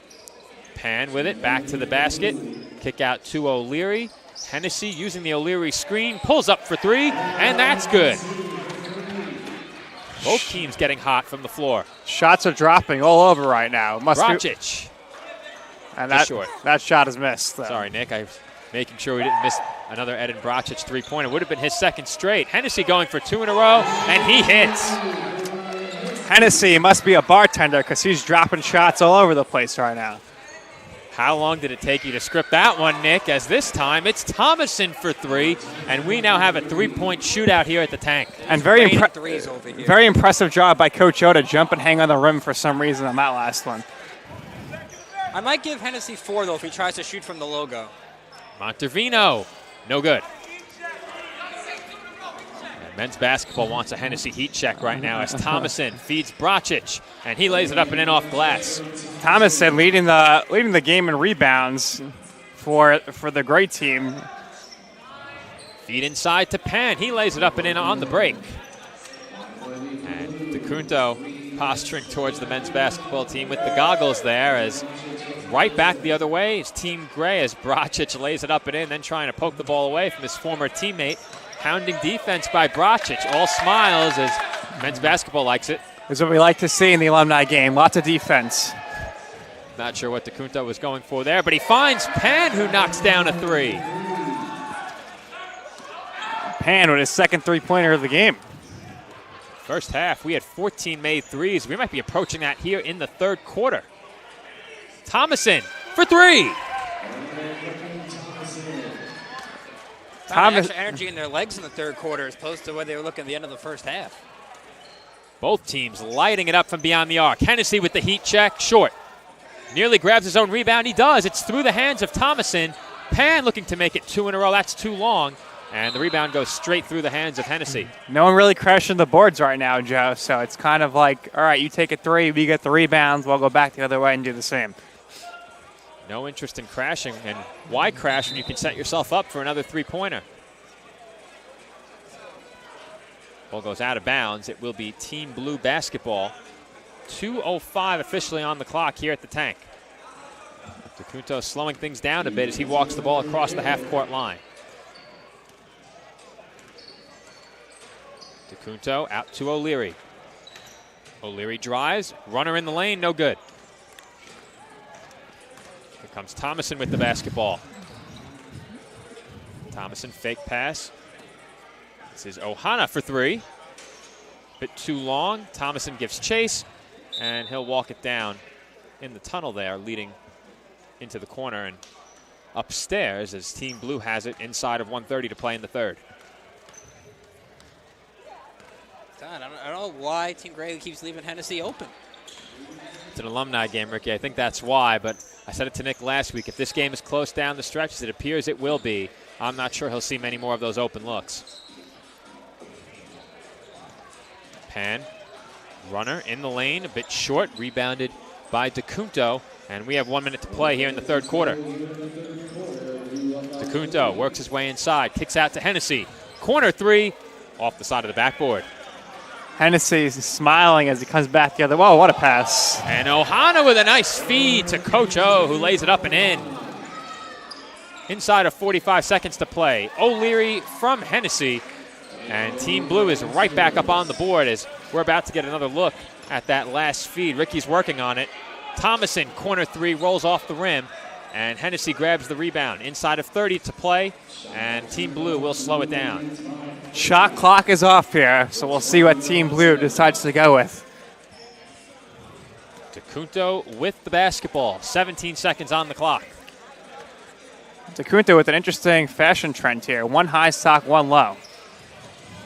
Pan with it. Back to the basket. Kick out to O'Leary. Hennessy using the O'Leary screen. Pulls up for 3, and that's good. Both teams getting hot from the floor. Shots are dropping all over right now. Bracic. And that shot is missed. Though. Sorry, Nick. I was making sure we didn't miss another Eden Bracic three-pointer. Would have been his second straight. Hennessy going for 2 in a row, and he hits. Hennessy must be a bartender because he's dropping shots all over the place right now. How long did it take you to script that one, Nick? As this time it's Thomason for 3, and we now have a 3-point shootout here at the Tank. And very impressive job by Coach O to jump and hang on the rim for some reason on that last one. I might give Hennessy 4, though, if he tries to shoot from the logo. Montervino, no good. Men's basketball wants a Hennessy heat check right now as Thomason feeds Bracic, and he lays it up and in off glass. Thomason leading the game in rebounds for the great team. Feed inside to Pan. He lays it up and in on the break. And DeCunto posturing towards the men's basketball team with the goggles there as right back the other way is Team Gray as Bracic lays it up and in, then trying to poke the ball away from his former teammate. Hounding defense by Bracic. All smiles as men's basketball likes it. This is what we like to see in the alumni game. Lots of defense. Not sure what DeCunto was going for there, but he finds Pan, who knocks down a 3. Pan with his second three-pointer of the game. First half, we had 14 made threes. We might be approaching that here in the third quarter. Thomason for 3. Extra energy in their legs in the third quarter as opposed to where they were looking at the end of the first half. Both teams lighting it up from beyond the arc. Hennessy with the heat check, short. Nearly grabs his own rebound. He does. It's through the hands of Thomason. Pan looking to make it 2 in a row. That's too long. And the rebound goes straight through the hands of Hennessy. No one really crashing the boards right now, Joe. So it's kind of like, all right, you take a 3, we get the rebounds, we'll go back the other way and do the same. No interest in crashing, and why crash when you can set yourself up for another three-pointer? Ball goes out of bounds. It will be Team Blue basketball. 2:05 officially on the clock here at the Tank. DeCunto slowing things down a bit as he walks the ball across the half-court line. DeCunto out to O'Leary. O'Leary drives, runner in the lane, no good. Here comes Thomason with the basketball. Thomason fake pass. This is Ohana for three. Bit too long. Thomason gives chase, and he'll walk it down in the tunnel there, leading into the corner and upstairs as Team Blue has it inside of 1:30 to play in the third. I don't know why Team Gray keeps leaving Hennessy open. It's an Alumni game, Ricky. I think that's why, but I said it to Nick last week. If this game is close down the stretch, as it appears it will be, I'm not sure he'll see many more of those open looks. Pan, runner in the lane, a bit short, rebounded by DeCunto, and we have 1 minute to play here in the third quarter. DeCunto works his way inside, kicks out to Hennessy. Corner three, off the side of the backboard. Hennessy is smiling as he comes back the other. Whoa, what a pass. And Ohana with a nice feed to Coach O, who lays it up and in. Inside of 45 seconds to play. O'Leary from Hennessy. And Team Blue is right back up on the board as we're about to get another look at that last feed. Ricky's working on it. Thomason, corner three, rolls off the rim. And Hennessy grabs the rebound. Inside of 30 to play. And Team Blue will slow it down. Shot clock is off here, so we'll see what Team Blue decides to go with. DeCunto with the basketball. 17 seconds on the clock. DeCunto with an interesting fashion trend here. One high sock, one low.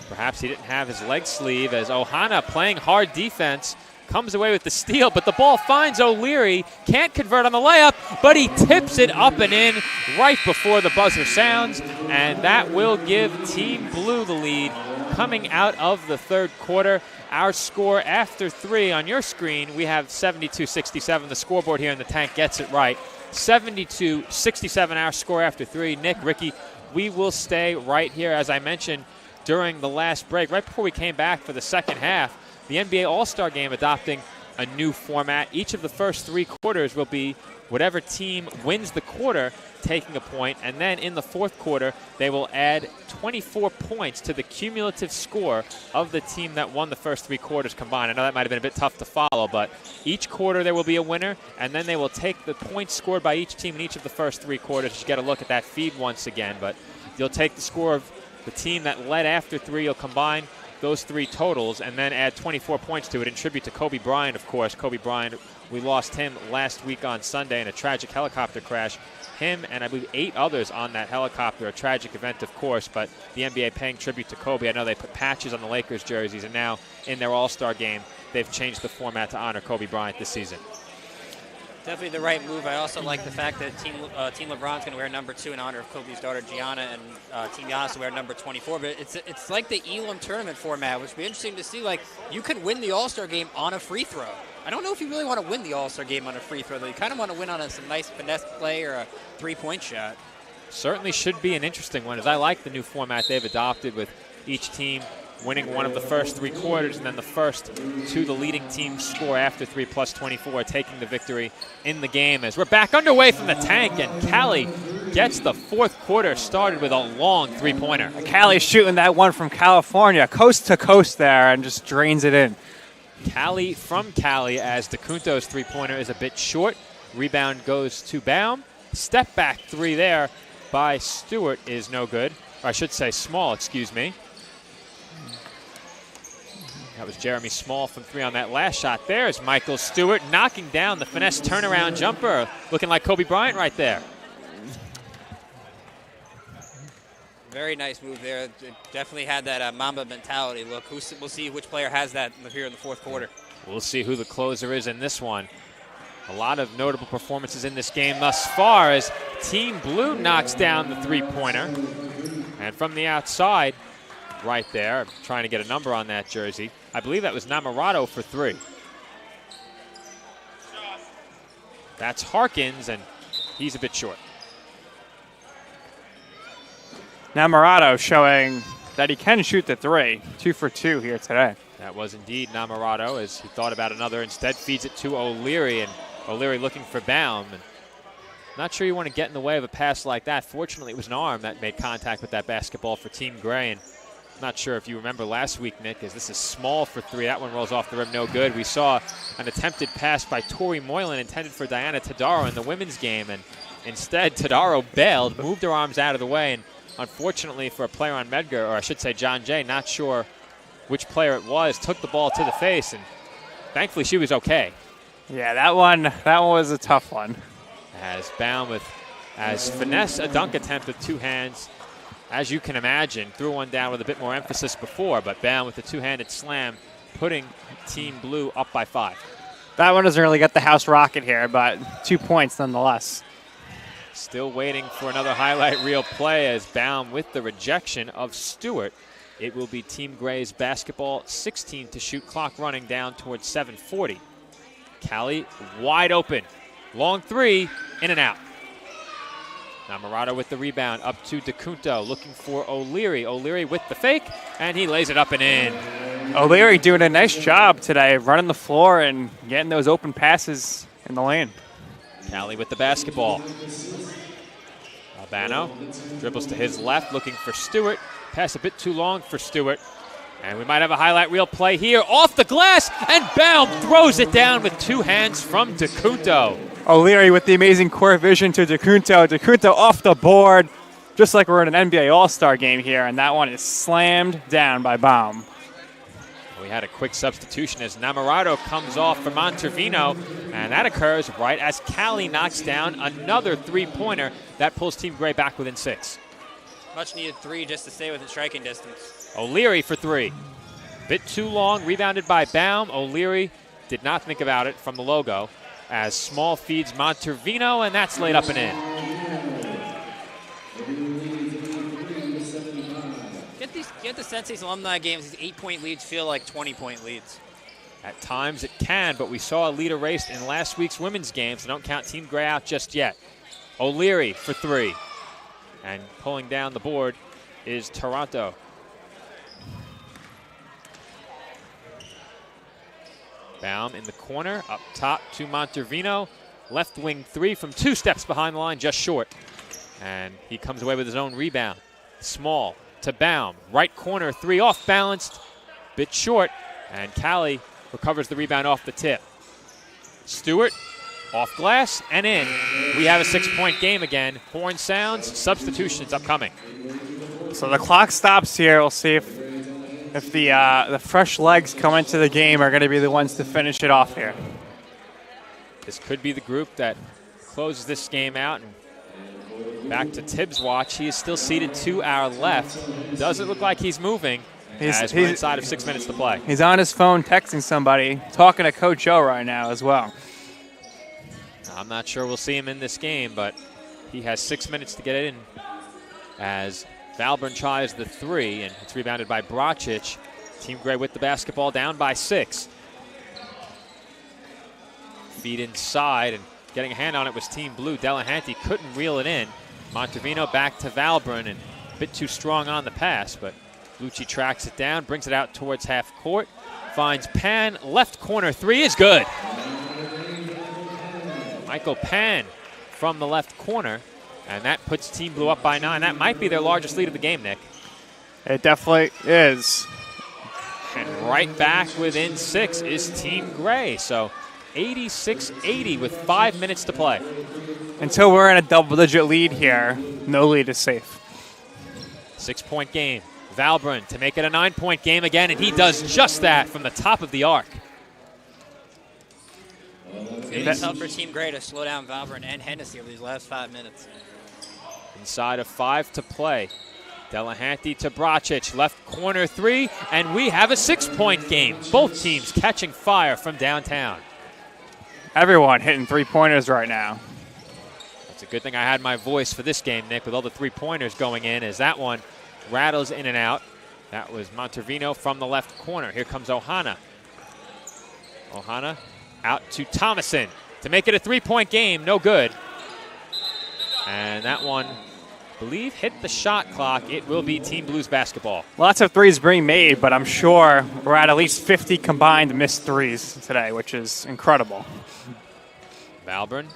Perhaps he didn't have his leg sleeve as Ohana, playing hard defense, comes away with the steal, but the ball finds O'Leary. Can't convert on the layup, but he tips it up and in right before the buzzer sounds, and that will give Team Blue the lead coming out of the third quarter. Our score after three on your screen, we have 72-67. The scoreboard here in the tank gets it right. 72-67 our score after three. Nick, Ricky, we will stay right here. As I mentioned during the last break, right before we came back for the second half, the NBA All-Star Game adopting a new format. Each of the first three quarters will be whatever team wins the quarter taking a point, and then in the fourth quarter they will add 24 points to the cumulative score of the team that won the first three quarters combined. I know that might have been a bit tough to follow, but each quarter there will be a winner, and then they will take the points scored by each team in each of the first three quarters. You get a look at that feed once again, but you'll take the score of the team that led after three, you'll combine those three totals and then add 24 points to it in tribute to Kobe Bryant, of course. Kobe Bryant, we lost him last week on Sunday in a tragic helicopter crash. Him and I believe 8 others on that helicopter, a tragic event, of course, but the NBA paying tribute to Kobe. I know they put patches on the Lakers jerseys, and now in their All-Star game, they've changed the format to honor Kobe Bryant this season. Definitely the right move. I also like the fact that Team LeBron's going to wear number 2 in honor of Kobe's daughter Gianna, and Team Giannis will wear number 24. But it's like the Elam tournament format, which would be interesting to see. Like, you can win the All-Star game on a free throw. I don't know if you really want to win the All-Star game on a free throw, though. You kind of want to win on some nice finesse play or a three-point shot. Certainly should be an interesting one, as I like the new format they've adopted with each team winning one of the first three quarters, and then the first to the leading team score after 3 plus 24, taking the victory in the game. As we're back underway from the tank, and Callie gets the fourth quarter started with a long three-pointer. Callie's shooting that one from California, coast to coast there, and just drains it in. Callie from Cali, as DeCunto's three-pointer is a bit short. Rebound goes to Baum. Step back three there by Stewart is no good. Or I should say Small, excuse me. That was Jeremy Small from three on that last shot. There's Michael Stewart knocking down the finesse turnaround jumper. Looking like Kobe Bryant right there. Very nice move there. It definitely had that Mamba mentality look. We'll see which player has that here in the fourth quarter. We'll see who the closer is in this one. A lot of notable performances in this game thus far as Team Blue knocks down the three-pointer. And from the outside, right there, I'm trying to get a number on that jersey. I believe that was Namarato for three. That's Harkins, and he's a bit short. Namarato showing that he can shoot the three. 2 for 2 here today. That was indeed Namarato, as he thought about another. Instead feeds it to O'Leary, and O'Leary looking for Baum. And Not sure you want to get in the way of a pass like that. Fortunately, it was an arm that made contact with that basketball for Team Gray. And not sure if you remember last week, Nick, as this is small for three. That one rolls off the rim, no good. We saw an attempted pass by Tori Moylan intended for Diana Tadaro in the women's game, and instead Tadaro bailed, moved her arms out of the way, and unfortunately for a player on Medgar, or I should say John Jay, not sure which player it was, took the ball to the face, and thankfully she was okay. Yeah, that one was a tough one. As Baum as finesse a dunk attempt with two hands. As you can imagine, threw one down with a bit more emphasis before, but Baum with the two-handed slam, putting Team Blue up by 5. That one doesn't really get the house rocket here, but 2 points nonetheless. Still waiting for another highlight reel play as Baum with the rejection of Stewart. It will be Team Gray's basketball, 16 to shoot, clock running down towards 7:40. Callie wide open. Long three, in and out. Namorado with the rebound, up to DeCunto, looking for O'Leary. O'Leary with the fake, and he lays it up and in. O'Leary doing a nice job today, running the floor and getting those open passes in the lane. Callie with the basketball. Albano dribbles to his left, looking for Stewart. Pass a bit too long for Stewart. And we might have a highlight reel play here. Off the glass, and Baum throws it down with two hands from DeCunto. O'Leary with the amazing court vision to DeCunto. DeCunto off the board, just like we're in an NBA All-Star game here, and that one is slammed down by Baum. We had a quick substitution as Namorado comes off for Montervino, and that occurs right as Callie knocks down another three-pointer. That pulls Team Gray back within 6. Much needed 3 just to stay within striking distance. O'Leary for 3. Bit too long, rebounded by Baum. O'Leary did not think about it from the logo as Small feeds Montervino, and that's laid up and in. Get the sense these alumni games, these 8-point leads feel like 20-point leads. At times it can, but we saw a lead erased in last week's women's game, so don't count Team Gray out just yet. O'Leary for 3. And pulling down the board is Toronto. Baum in the corner, up top to Montervino. Left wing 3 from 2 steps behind the line, just short. And he comes away with his own rebound. Small to Baum. Right corner 3 off balanced, bit short. And Callie recovers the rebound off the tip. Stewart off glass and in. We have a 6-point game again. Horn sounds, substitutions upcoming. So the clock stops here. We'll see if the fresh legs come into the game are going to be the ones to finish it off here. This could be the group that closes this game out. And back to Tibbs' watch. He is still seated to our left. Doesn't look like he's moving as we're inside of 6 minutes to play. He's on his phone texting somebody, talking to Coach O right now as well. I'm not sure we'll see him in this game, but he has 6 minutes to get in as Valburn tries the 3, and it's rebounded by Bracic. Team Gray with the basketball down by 6. Feed inside, and getting a hand on it was Team Blue. Delahanty couldn't reel it in. Montervino back to Valburn, and a bit too strong on the pass, but Lucci tracks it down, brings it out towards half court, finds Pan, left corner 3 is good. Michael Pan from the left corner, and that puts Team Blue up by 9. That might be their largest lead of the game, Nick. It definitely is. And right back within 6 is Team Gray. So 86-80 with 5 minutes to play. Until we're in a double-digit lead here, no lead is safe. 6-point game. Valbrun to make it a 9-point game again, and he does just that from the top of the arc. It's tough for Team Gray to slow down Valbrun and Hennessy over these last 5 minutes. Inside of 5 to play. Delahanty to Bracic, left corner 3, and we have a 6-point game. Both teams catching fire from downtown. Everyone hitting 3-pointers right now. It's a good thing I had my voice for this game, Nick, with all the 3-pointers going in, as that one rattles in and out. That was Montervino from the left corner. Here comes Ohana. Ohana out to Thomason to make it a 3-point game. No good. And that one, I believe, hit the shot clock. It will be Team Blues basketball. Lots of threes being made, but I'm sure we're at least 50 combined missed threes today, which is incredible. Valburn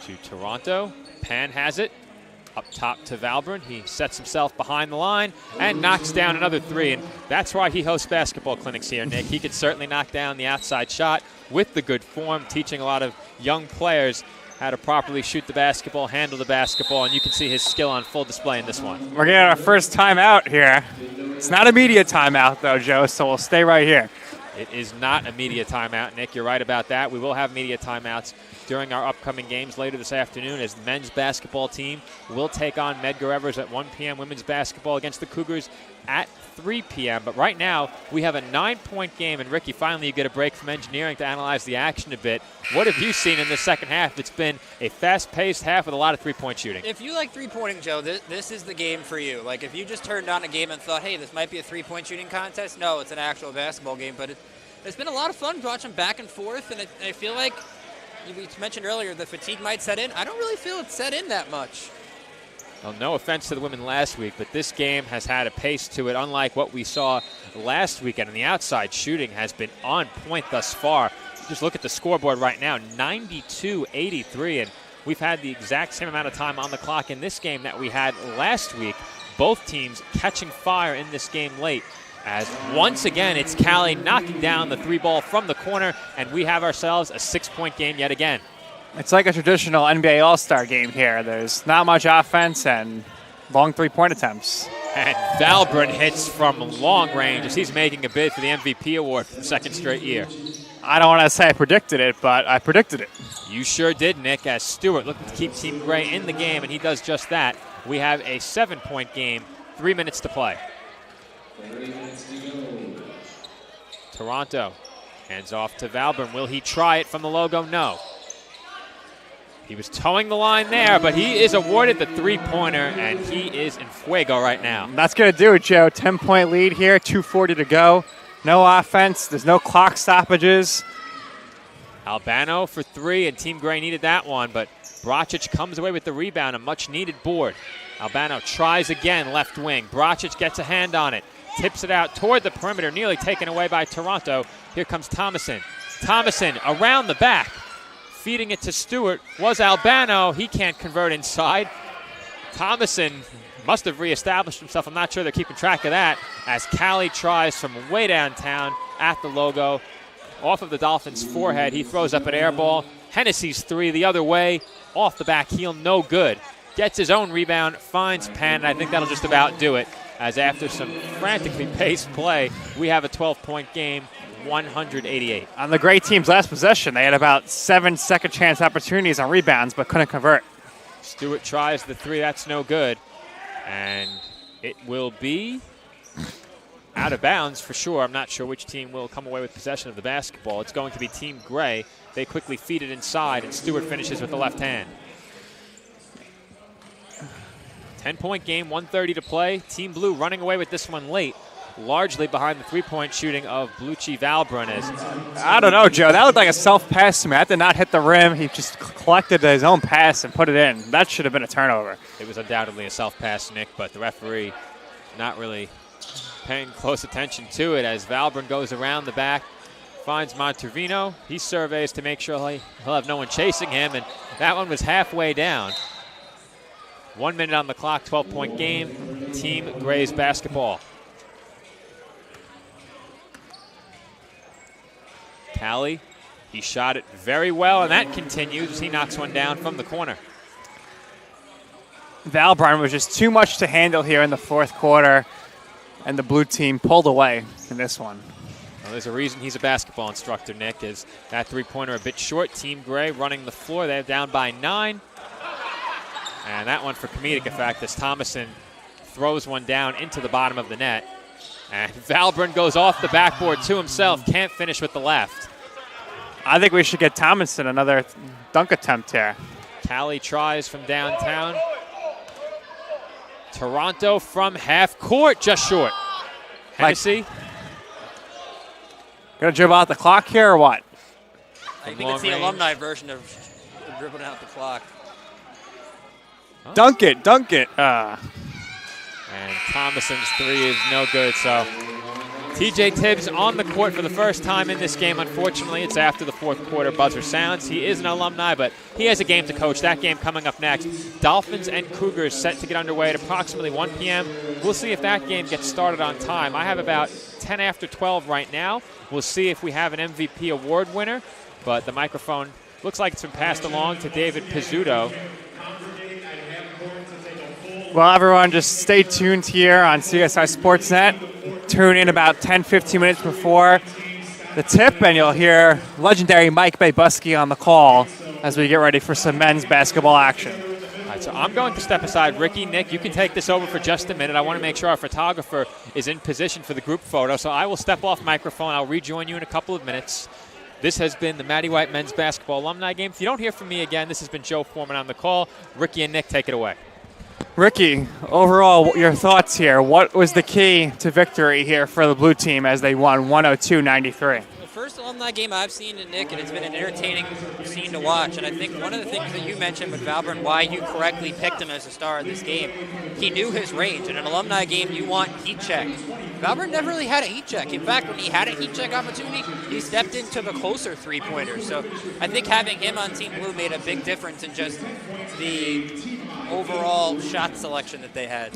to Toronto. Pan has it. Up top to Valbrun. He sets himself behind the line and knocks down another three. And that's why he hosts basketball clinics here, Nick. He can certainly knock down the outside shot with the good form, teaching a lot of young players how to properly shoot the basketball, handle the basketball, and you can see his skill on full display in this one. We're getting our first timeout here. It's not a media timeout, though, Joe, so we'll stay right here. It is not a media timeout, Nick. You're right about that. We will have media timeouts during our upcoming games later this afternoon as the men's basketball team will take on Medgar Evers at 1 p.m. Women's basketball against the Cougars at 3 p.m. But right now, we have a 9-point game. And, Ricky, finally you get a break from engineering to analyze the action a bit. What have you seen in the second half? It's been a fast-paced half with a lot of three-point shooting. If you like three-pointing, Joe, this is the game for you. Like, if you just turned on a game and thought, hey, this might be a three-point shooting contest, no, it's an actual basketball game. But it's been a lot of fun watching back and forth, and I feel like you mentioned earlier the fatigue might set in. I don't really feel it set in that much. Well, no offense to the women last week, but this game has had a pace to it, unlike what we saw last weekend. And the outside shooting has been on point thus far. Just look at the scoreboard right now, 92-83, and we've had the exact same amount of time on the clock in this game that we had last week. Both teams catching fire in this game late. As once again, it's Callie knocking down the three ball from the corner, and we have ourselves a 6-point game yet again. It's like a traditional NBA All-Star game here. There's not much offense and long three-point attempts. And Valbrun hits from long range as he's making a bid for the MVP award for the second straight year. I don't want to say I predicted it, but I predicted it. You sure did, Nick, as Stewart looking to keep Team Gray in the game, and he does just that. We have a 7-point game, 3 minutes to play. Toronto hands off to Valbrun. Will he try it from the logo? No. He was towing the line there, but he is awarded the three-pointer, and he is in fuego right now. That's going to do it, Joe. 10-point lead here, 2:40 to go. No offense. There's no clock stoppages. Albano for three, and Team Gray needed that one, but Bracic comes away with the rebound, a much-needed board. Albano tries again, left wing. Bracic gets a hand on it, tips it out toward the perimeter, nearly taken away by Toronto. Here comes Thomason. Thomason around the back. Feeding it to Stewart was Albano. He can't convert inside. Thomason must have reestablished himself. I'm not sure they're keeping track of that as Callie tries from way downtown at the logo. Off of the Dolphins' forehead, he throws up an air ball. Hennessy's three the other way. Off the back heel, no good. Gets his own rebound, finds Pan, and I think that'll just about do it. As after some frantically paced play, we have a 12-point game, 188. On the Gray team's last possession, they had about 7 second-chance opportunities on rebounds, but couldn't convert. Stewart tries the three. That's no good. And it will be out of bounds for sure. I'm not sure which team will come away with possession of the basketball. It's going to be Team Gray. They quickly feed it inside, and Stewart finishes with the left hand. 10-point game, 1:30 to play. Team Blue running away with this one late, largely behind the three-point shooting of Blucci Valbrun. I don't know, Joe. That looked like a self-pass to me. That did not hit the rim. He just collected his own pass and put it in. That should have been a turnover. It was undoubtedly a self-pass, Nick, but the referee not really paying close attention to it as Valbrun goes around the back, finds Montervino. He surveys to make sure he'll have no one chasing him, and that one was halfway down. 1 minute on the clock, 12-point game. Team Gray's basketball. Callie, he shot it very well, and that continues as he knocks one down from the corner. Valbrun was just too much to handle here in the fourth quarter, and the blue team pulled away in this one. Well, there's a reason he's a basketball instructor, Nick, is that three-pointer a bit short. Team Gray running the floor. They're down by 9. And that one for comedic effect as Thomason throws one down into the bottom of the net. And Valbrun goes off the backboard to himself, can't finish with the left. I think we should get Thomason another dunk attempt here. Callie tries from downtown. Toronto from half court, just short. Hennessy. Gonna dribble out the clock here or what? I think it's the alumni version of dribbling out the clock. Oh. Dunk it, dunk it. And Thomason's three is no good, so TJ Tibbs on the court for the first time in this game. Unfortunately, it's after the fourth quarter buzzer sounds. He is an alumni, but he has a game to coach. That game coming up next. Dolphins and Cougars set to get underway at approximately 1 p.m. We'll see if that game gets started on time. I have about 10 after 12 right now. We'll see if we have an MVP award winner, but the microphone looks like it's been passed along to David Pizzuto. Well, everyone, just stay tuned here on CSI Sportsnet. Tune in about 10-15 minutes before the tip, and you'll hear legendary Mike Babusky on the call as we get ready for some men's basketball action. All right, so I'm going to step aside. Ricky, Nick, you can take this over for just a minute. I want to make sure our photographer is in position for the group photo, so I will step off microphone. I'll rejoin you in a couple of minutes. This has been the Matty White Men's Basketball Alumni Game. If you don't hear from me again, this has been Joe Foreman on the call. Ricky and Nick, take it away. Ricky, overall, your thoughts here. What was the key to victory here for the blue team as they won 102-93? The first alumni game I've seen in Nick, and it's been an entertaining scene to watch. And I think one of the things that you mentioned with Valburn, why you correctly picked him as a star of this game, he knew his range. In an alumni game, you want heat check. Valburn never really had a heat check. In fact, when he had a heat check opportunity, he stepped in, took a closer three-pointer. So I think having him on Team Blue made a big difference in just the overall shot selection that they had.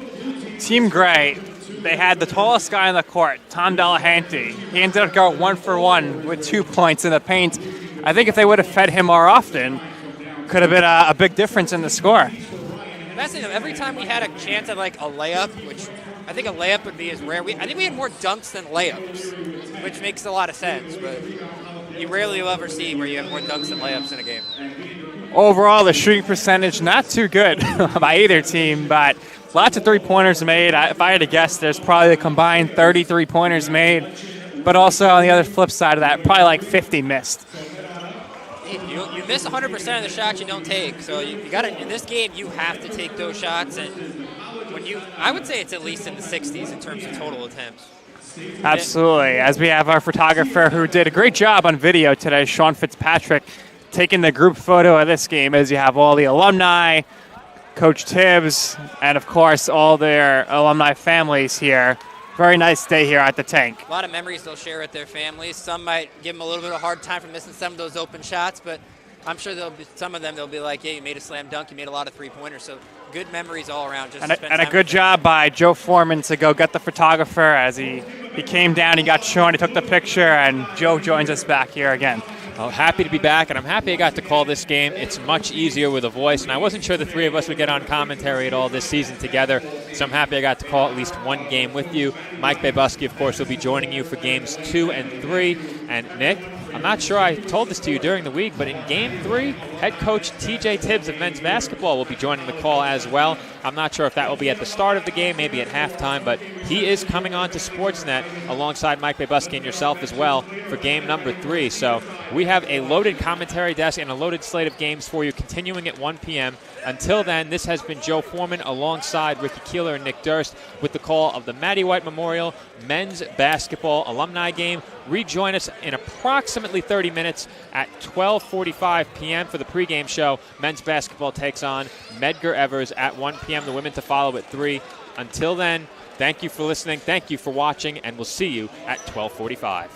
Team Gray, they had the tallest guy on the court, Tom Delahanty. He ended up going 1 for 1 with 2 points in the paint. I think if they would have fed him more often, could have been a big difference in the score. That's it. Every time we had a chance at like a layup, which I think a layup would be as rare. I think we had more dunks than layups, which makes a lot of sense. But you rarely will ever see where you have more dunks than layups in a game. Overall, the shooting percentage not too good by either team, but lots of three-pointers made. If I had to guess, there's probably a combined 30 three-pointers made, but also on the other flip side of that, probably like 50 missed. You miss 100% of the shots you don't take, so you got to in this game you have to take those shots, and I would say it's at least in the 60s in terms of total attempts. Absolutely. As we have our photographer who did a great job on video today, Sean Fitzpatrick, taking the group photo of this game as you have all the alumni, Coach Tibbs, and of course all their alumni families here. Very nice day here at the Tank. A lot of memories they'll share with their families. Some might give them a little bit of a hard time for missing some of those open shots, but I'm sure some of them they'll be like, yeah, you made a slam dunk, you made a lot of three-pointers. So good memories all around. And a good job by Joe Foreman to go get the photographer as he came down, he got shown, he took the picture, and Joe joins us back here again. Oh, happy to be back, and I'm happy I got to call this game. It's much easier with a voice, and I wasn't sure the three of us would get on commentary at all this season together, so I'm happy I got to call at least one game with you. Mike Babusky, of course, will be joining you for games 2 and 3. And Nick, I'm not sure I told this to you during the week, but in Game 3, head coach TJ Tibbs of men's basketball will be joining the call as well. I'm not sure if that will be at the start of the game, maybe at halftime, but he is coming on to Sportsnet alongside Mike Babusky and yourself as well for game number 3. So we have a loaded commentary desk and a loaded slate of games for you continuing at 1 p.m. Until then, this has been Joe Foreman alongside Ricky Keeler and Nick Durst with the call of the Matty White Memorial Men's Basketball Alumni Game. Rejoin us in approximately 30 minutes at 12:45 p.m. for the pregame show. Men's basketball takes on Medgar Evers at 1 p.m. The women to follow at 3. Until then, thank you for listening, thank you for watching, and we'll see you at 12:45.